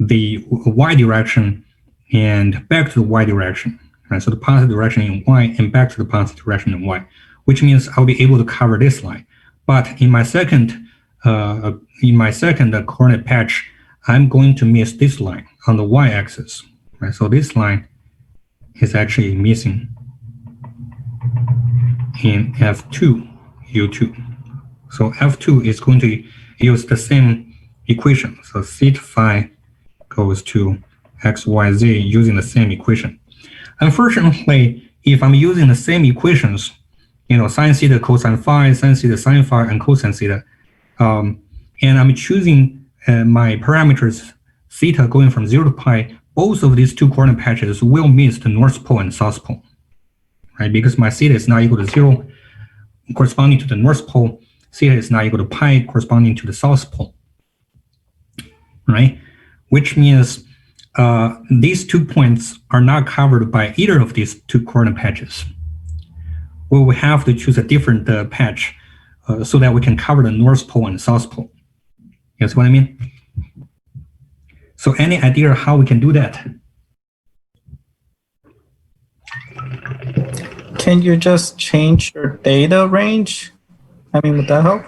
the y direction and back to the y direction. Right? So the positive direction in y and back to the positive direction in y, which means I'll be able to cover this line. But in my second coordinate patch, I'm going to miss this line on the y-axis. Right? So this line is actually missing in F2 U2. So F2 is going to use the same equation. So theta phi goes to XYZ using the same equation. Unfortunately, if I'm using the same equations, sine theta, cosine phi, sin theta, sine phi, and cosine theta, and I'm choosing my parameters theta going from 0 to pi, both of these two coordinate patches will miss the north pole and south pole, right? Because my theta is not equal to 0 corresponding to the north pole, theta is not equal to pi corresponding to the south pole, right? Which means these 2 points are not covered by either of these two coordinate patches. We will have to choose a different patch so that we can cover the north pole and south pole. You see what I mean? So any idea how we can do that? Can you just change your data range? I mean, would that help?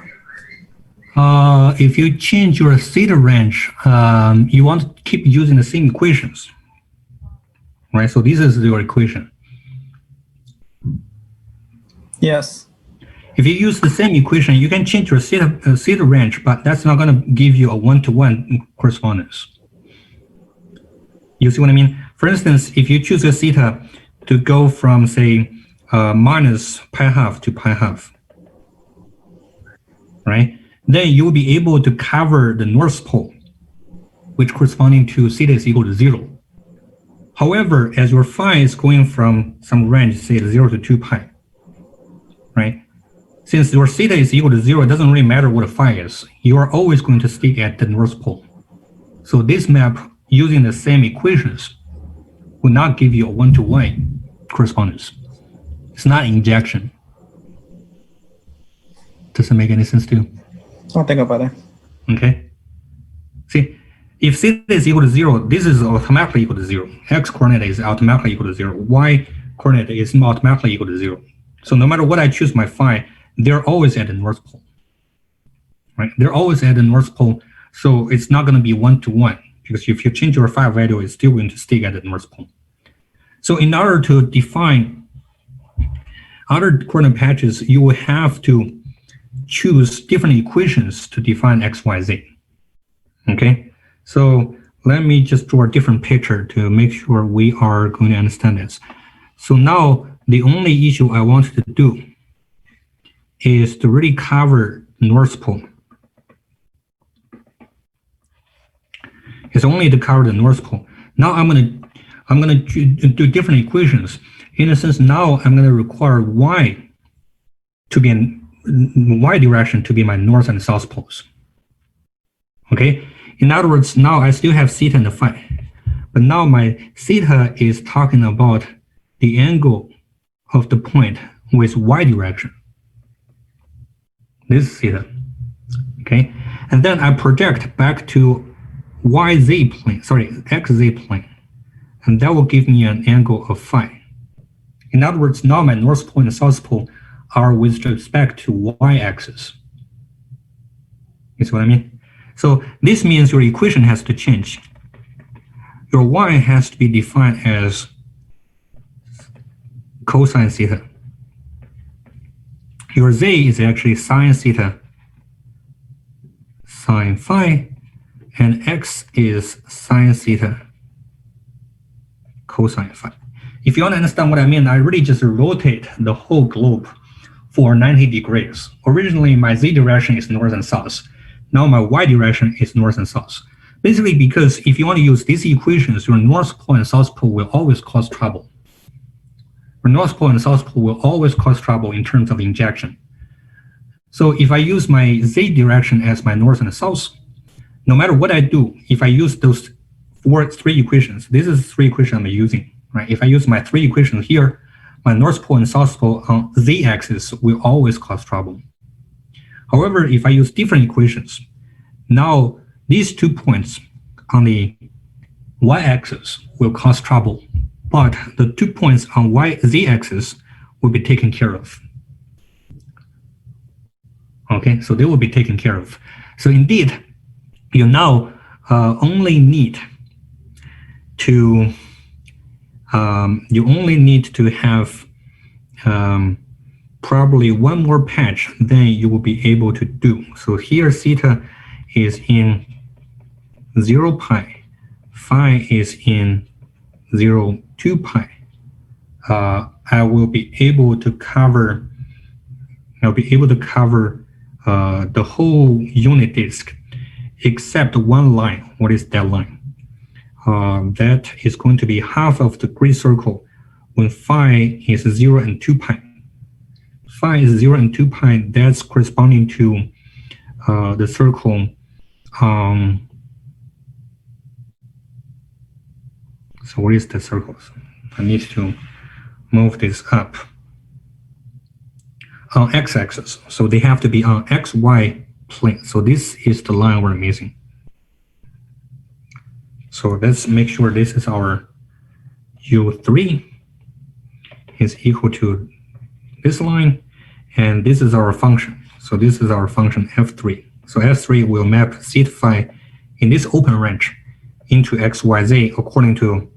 If you change your theta range, you want to keep using the same equations, right? So this is your equation. Yes. If you use the same equation, you can change your theta range, but that's not going to give you a one-to-one correspondence. You see what I mean? For instance, if you choose a theta to go from, say, minus pi half to pi half, right? Then you will be able to cover the north pole, which corresponding to theta is equal to 0. However, as your phi is going from some range, say 0 to 2 pi, right? Since your theta is equal to 0, it doesn't really matter what the phi is. You are always going to stick at the north pole. So this map, using the same equations, will not give you a one-to-one correspondence. It's not injection. Does it make any sense to you? I'll think about it. Okay. See, if theta is equal to 0, this is automatically equal to 0. X coordinate is automatically equal to 0. Y coordinate is automatically equal to 0. So no matter what I choose my phi, they're always at the north pole, right? They're always at the north pole, so it's not going to be one-to-one, because if you change your phi value, it's still going to stick at the north pole. So in order to define other coordinate patches, you will have to choose different equations to define x, y, z. Okay, so let me just draw a different picture to make sure we are going to understand this. So now the only issue I want to do is to really cover North Pole. It's only to cover the North Pole. Now I'm gonna do different equations. In a sense, now I'm gonna require y to be in y direction to be my north and south poles. Okay. In other words, now I still have theta and phi, but now my theta is talking about the angle of the point with y direction. This is theta. Okay. And then I project back to YZ plane, sorry, XZ plane. And that will give me an angle of phi. In other words, now my north pole and south pole are with respect to y-axis. You see what I mean? So this means your equation has to change. Your y has to be defined as cosine theta. Your z is actually sine theta, sine phi, and x is sine theta, cosine phi. If you want to understand what I mean, I really just rotate the whole globe for 90 degrees. Originally, my z direction is north and south. Now my y direction is north and south. Basically, because if you want to use these equations, your north pole and south pole will always cause trouble. Your north pole and south pole will always cause trouble in terms of injection. So if I use my z direction as my north and south, no matter what I do, if I use those three equations, this is 3 equations I'm using, right? If I use my 3 equations here, my north pole and south pole on z-axis will always cause trouble. However, if I use different equations, now these 2 points on the y-axis will cause trouble, but the 2 points on z-axis will be taken care of. Okay, so they will be taken care of. So indeed, you now only need to have probably one more patch, then you will be able to do. So here theta is in 0 pi, phi is in 0, 2 pi. I will be able to cover. I'll be able to cover the whole unit disk except one line. What is that line? That is going to be half of the grid circle when phi is 0 and 2 pi. Phi is 0 and 2 pi, that's corresponding to the circle. So what is the circles? I need to move this up. On x-axis, so they have to be on xy plane. So this is the line we're missing. So let's make sure this is our u3 is equal to this line, and this is our function. So this is our function f3. So f3 will map theta phi in this open range into xyz according to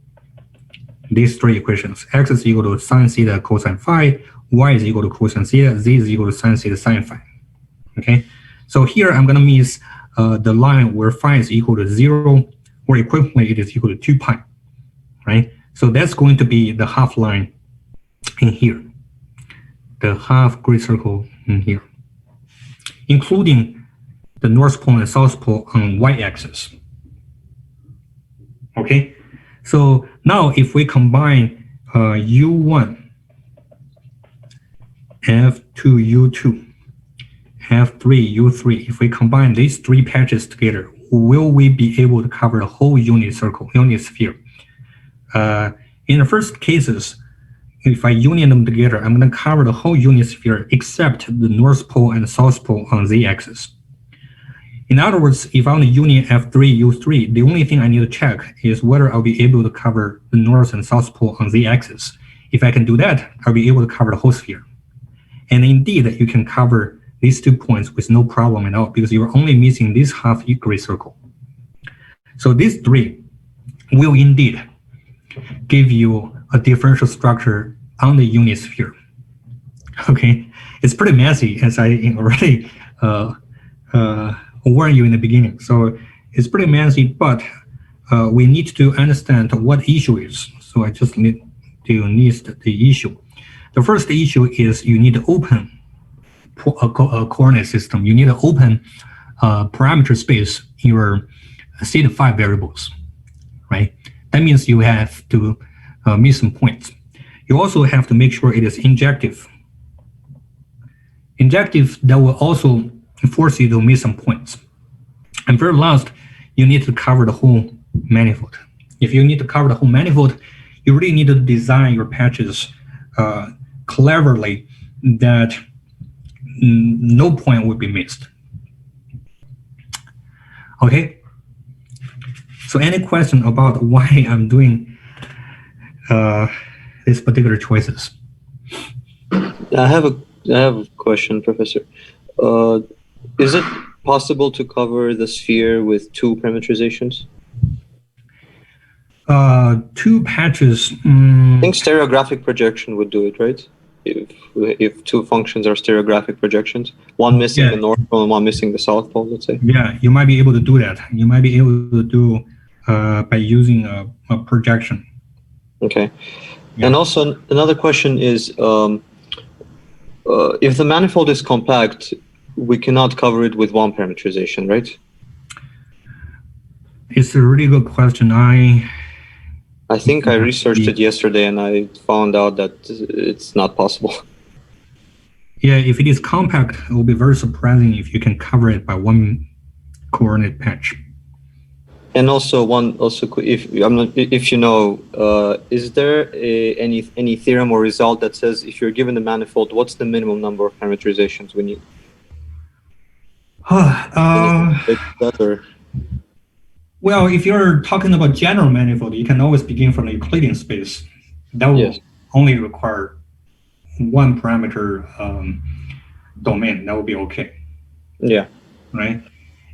these 3 equations. X is equal to sine theta cosine phi, y is equal to cosine theta, z is equal to sine theta sine phi. Okay, so here I'm going to miss the line where phi is equal to 0, or equivalently it is equal to 2 pi, right? So that's going to be the half line in here, the half grid circle in here, including the north pole and south pole on y-axis. Okay, so now if we combine u1, f2, u2, f3, u3, if we combine these 3 patches together, will we be able to cover the whole unit circle, unit sphere? In the first cases, if I union them together, I'm going to cover the whole unit sphere except the north pole and south pole on z-axis. In other words, if I want to union f3, u3, the only thing I need to check is whether I'll be able to cover the north and south pole on z-axis. If I can do that, I'll be able to cover the whole sphere. And indeed, you can cover these 2 points with no problem at all because you're only missing this half grid circle. So these 3 will indeed give you a differential structure on the unit sphere. Okay, it's pretty messy, as I already warned you in the beginning. So it's pretty messy, but we need to understand what the issue is. So I just need to list the issue. The first issue is you need to open a coordinate system. You need to open parameter space in your theta phi variables, right? That means you have to miss some points. You also have to make sure it is injective. Injective, that will also force you to miss some points. And very last, you need to cover the whole manifold. If you need to cover the whole manifold, you really need to design your patches cleverly that no point will be missed. Okay. So any question about why I'm doing these particular choices? I have a question, Professor. Is it possible to cover the sphere with 2 parameterizations? 2 patches. I think stereographic projection would do it, right? If 2 functions are stereographic projections, one missing the north pole and one missing the south pole, let's say. Yeah, you might be able to do that. You might be able to do by using a projection. Okay. Yeah. And also another question is, if the manifold is compact, we cannot cover it with one parameterization, right? It's a really good question. I think I researched it yesterday and I found out that it's not possible. Yeah, if it is compact, it will be very surprising if you can cover it by one coordinate patch. And also if you know, is there any theorem or result that says if you're given a manifold, what's the minimum number of parameterizations we need? Well, if you're talking about general manifold, you can always begin from the Euclidean space. That will only require one parameter domain. That would be okay. Yeah. Right.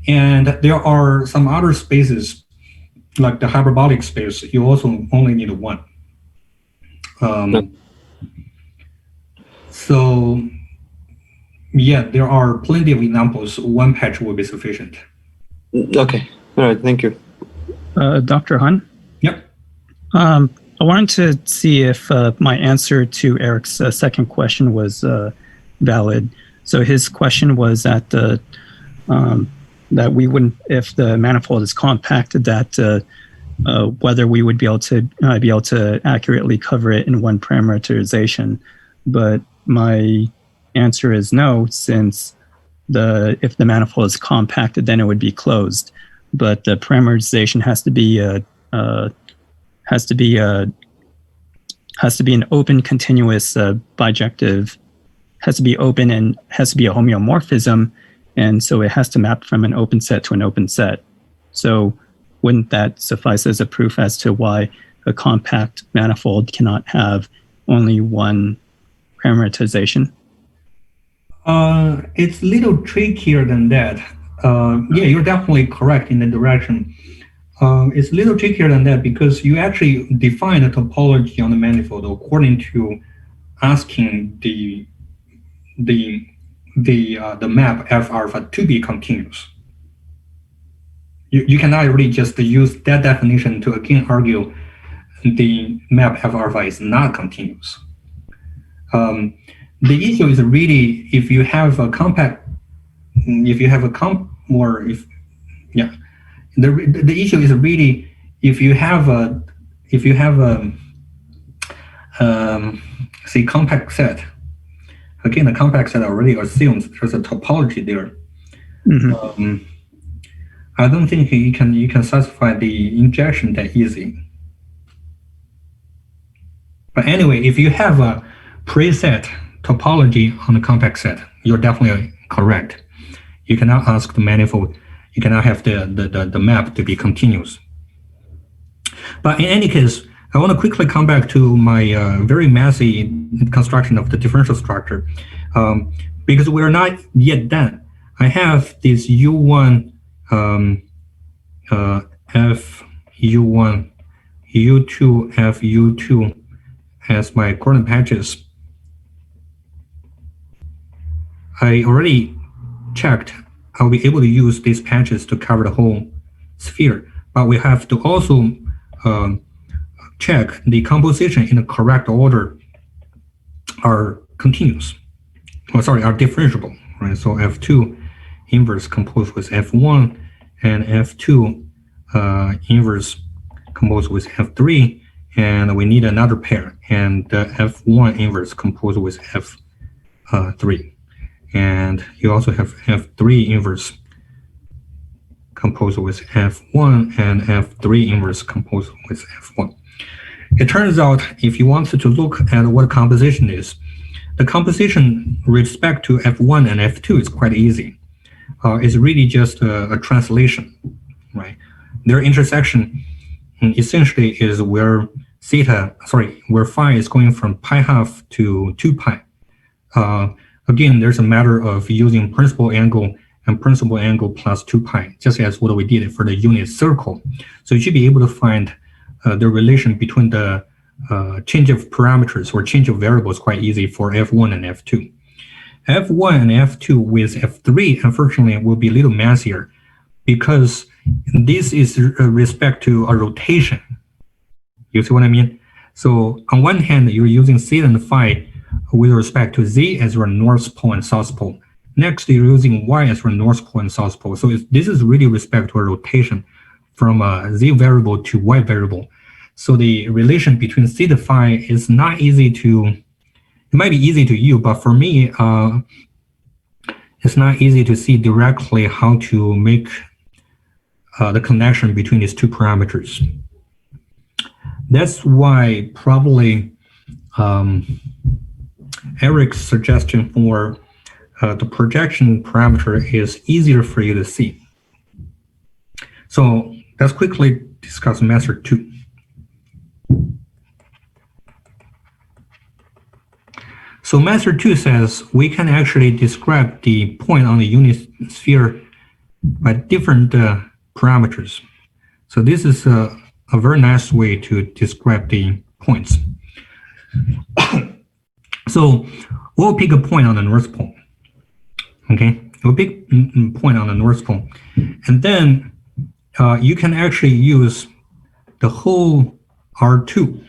And there are some other spaces, like the hyperbolic space. You also only need one. So, yeah, there are plenty of examples. One patch will be sufficient. Okay. All right. Thank you. Dr. Han? Yep. I wanted to see if my answer to Eric's second question was valid. So his question was that that we wouldn't, if the manifold is compact, that whether we would be able to accurately cover it in one parameterization. But my answer is no, since if the manifold is compacted, then it would be closed. But the parameterization has to be an open, continuous, bijective. Has to be open and has to be a homeomorphism, and so it has to map from an open set to an open set. So wouldn't that suffice as a proof as to why a compact manifold cannot have only one parameterization? It's a little trickier than that. Yeah, you're definitely correct in the direction. It's a little trickier than that because you actually define the topology on the manifold according to asking the map F alpha to be continuous. You cannot really just use that definition to again argue the map F alpha is not continuous. The issue is really if you have a compact, the issue is really if you have a say compact set. Again, the compact set already assumes there's a topology there. Mm-hmm. I don't think you can satisfy the injection that easy. But anyway, if you have a preset topology on the compact set, you're definitely correct. You cannot ask the manifold. You cannot have the map to be continuous. But in any case, I want to quickly come back to my very messy construction of the differential structure because we're not yet done. I have this U1, F U1, U2, F U2 as my coordinate patches. I already checked I'll be able to use these patches to cover the whole sphere, but we have to also check the composition in the correct order are continuous. Are differentiable, right? So F2 inverse composed with F1 and F2 inverse composed with F3, and we need another pair, and F1 inverse composed with F3. And you also have F3 inverse composed with F1 and F3 inverse composed with F1. It turns out if you wanted to look at what composition is, the composition with respect to F1 and F2 is quite easy. It's really just a translation, right? Their intersection essentially is where where phi is going from pi half to 2 pi. Again, there's a matter of using principal angle and principal angle plus 2 pi, just as what we did for the unit circle. So you should be able to find the relation between the change of parameters or change of variables quite easy for F1 and F2. F1 and F2 with F3, unfortunately, will be a little messier because this is respect to a rotation. You see what I mean? So on one hand, you're using C and phi with respect to Z as your north pole and south pole. Next, you're using y as your north pole and south pole. So this is really respect to a rotation from a z variable to y variable. So the relation between theta phi is not easy to, it might be easy to you, but for me, it's not easy to see directly how to make the connection between these two parameters. That's why probably Eric's suggestion for the projection parameter is easier for you to see. So let's quickly discuss method 2. So method 2 says we can actually describe the point on the unit sphere by different parameters. So this is a very nice way to describe the points. So we'll pick a point on the north pole. Okay, we'll pick a point on the north pole, and then you can actually use the whole R2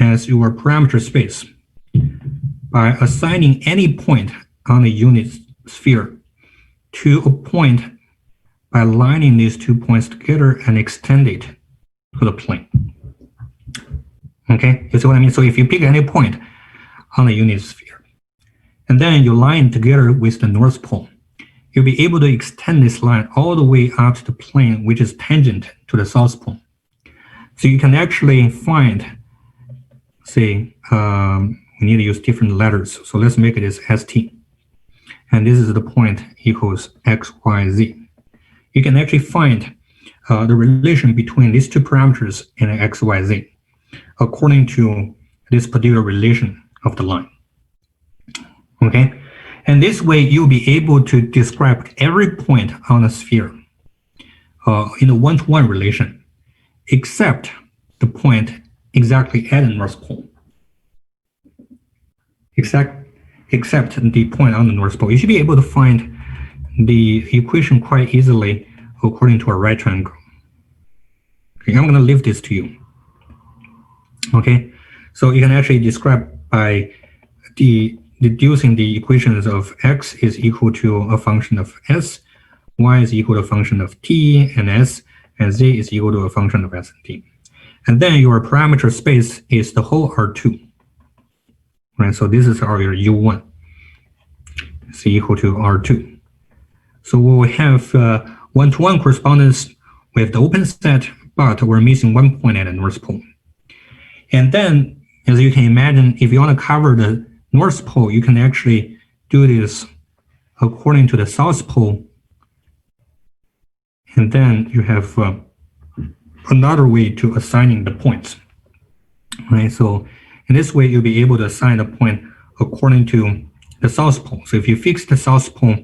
as your parameter space by assigning any point on the unit sphere to a point by lining these 2 points together and extend it to the plane. Okay, you see what I mean? So if you pick any point on the unit sphere, and then you line together with the north pole, you'll be able to extend this line all the way out to the plane, which is tangent to the south pole. So you can actually find, say, we need to use different letters. So let's make it as ST. And this is the point equals X, Y, Z. You can actually find the relation between these two parameters in X, Y, Z according to this particular relation of the line. Okay, and this way you'll be able to describe every point on the sphere in a one-to-one relation, except the point exactly at the north pole. Except the point on the north pole. You should be able to find the equation quite easily according to a right triangle. Okay, I'm going to leave this to you. Okay, so you can actually describe by deducing the equations of x is equal to a function of s, y is equal to a function of t and s, and z is equal to a function of s and t. And then your parameter space is the whole R2. Right, so this is our U1 is equal to R2. So we have one-to-one correspondence with the open set, but we're missing one point at the north pole. And then, as you can imagine, if you want to cover the north pole, you can actually do this according to the south pole. And then you have another way to assigning the points. Right, so in this way, you'll be able to assign a point according to the south pole. So if you fix the south pole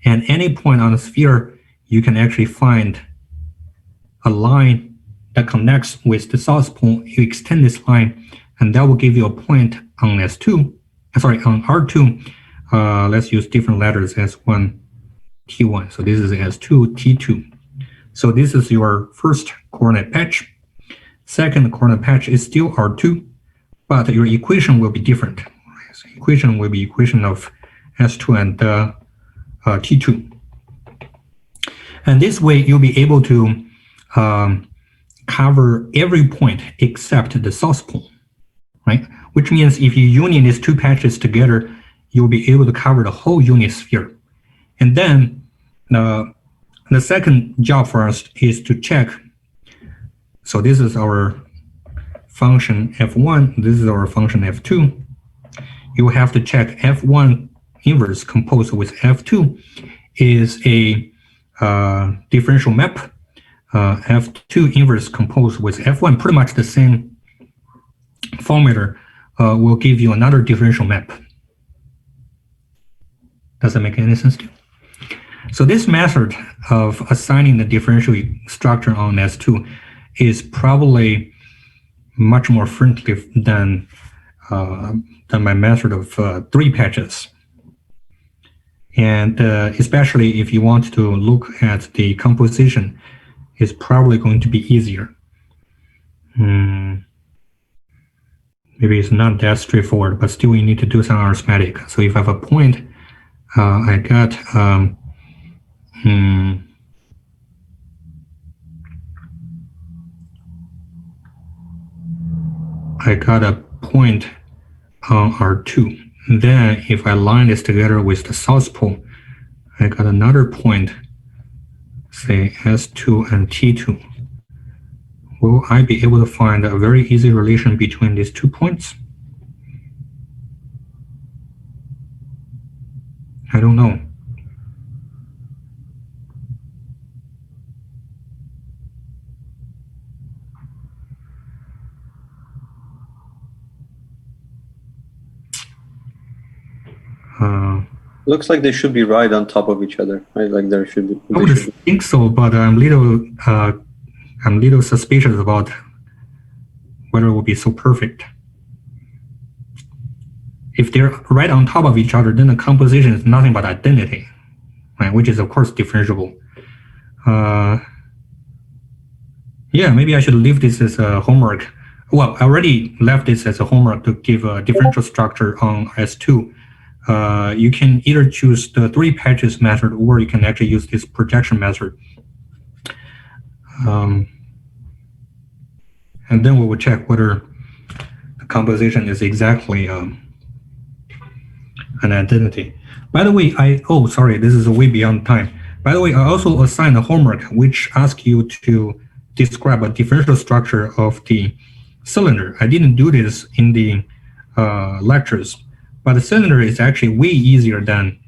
and any point on the sphere, you can actually find a line that connects with the south pole. You extend this line, and that will give you a point on S2. Sorry, on R2. Let's use different letters, S1, T1. So this is S2, T2. So this is your first coordinate patch. Second coordinate patch is still R2. But your equation will be different. So equation will be equation of S2 and T2. And this way, you'll be able to cover every point except the south pole, right? Which means if you union these two patches together, you'll be able to cover the whole unit sphere. And then the second job for us is to check. So this is our function f1, this is our function f2. You have to check f1 inverse composed with f2 is a differential map. F2 inverse composed with f1, pretty much the same formula, will give you another differential map. Does that make any sense to you? So this method of assigning the differential structure on S2 is probably much more friendly than my method of 3 patches. And especially if you want to look at the composition, it's probably going to be easier. Maybe it's not that straightforward, but still you need to do some arithmetic. So if I have a point I got I got a point on R2. Then if I line this together with the south pole, I got another point, say S2 and T2. Will I be able to find a very easy relation between these 2 points? I don't know. Looks like they should be right on top of each other. Right? Like there should be. I would think so, but I'm little suspicious about whether it will be so perfect. If they're right on top of each other, then the composition is nothing but identity, right? Which is of course differentiable. Yeah, maybe I should leave this as a homework. Well, I already left this as a homework to give a differential structure on S2. You can either choose the 3 patches method, or you can actually use this projection method. And then we will check whether the composition is exactly an identity. By the way, sorry, this is way beyond time. By the way, I also assigned a homework which asks you to describe a differential structure of the cylinder. I didn't do this in the lectures, but the cylinder is actually way easier than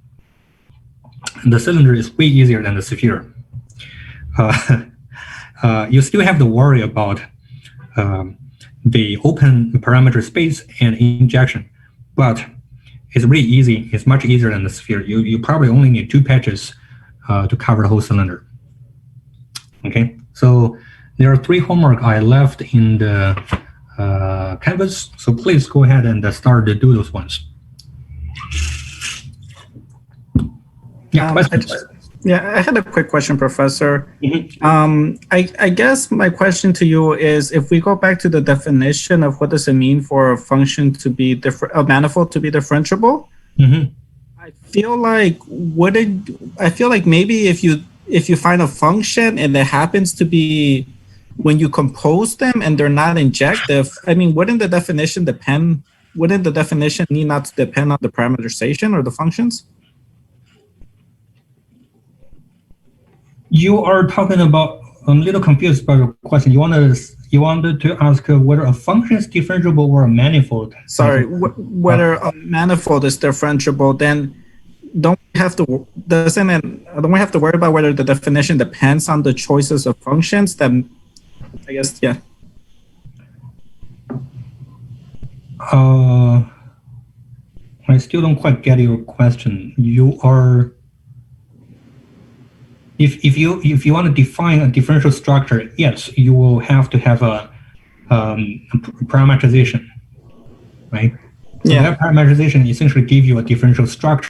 the sphere. You still have to worry about the open parameter space and injection, but it's really easy. It's much easier than the sphere. You probably only need 2 patches to cover the whole cylinder. Okay, so there are 3 homework I left in the Canvas, so please go ahead and start to do those ones. Yeah, I had a quick question, Professor. Mm-hmm. I guess my question to you is, if we go back to the definition of what does it mean for a function to be a manifold to be differentiable, mm-hmm. I feel like maybe if you find a function and it happens to be when you compose them and they're not injective, I mean, wouldn't the definition need not to depend on the parameterization or the functions? You are talking about, I'm a little confused about your question. You wanted to ask whether a function is differentiable or a manifold. Sorry, whether a manifold is differentiable, then don't we have to worry about whether the definition depends on the choices of functions? Then I guess, yeah. I still don't quite get your question. You are, if you want to define a differential structure, yes, you will have to have a parameterization, right? So Yeah. that parameterization essentially gives you a differential structure.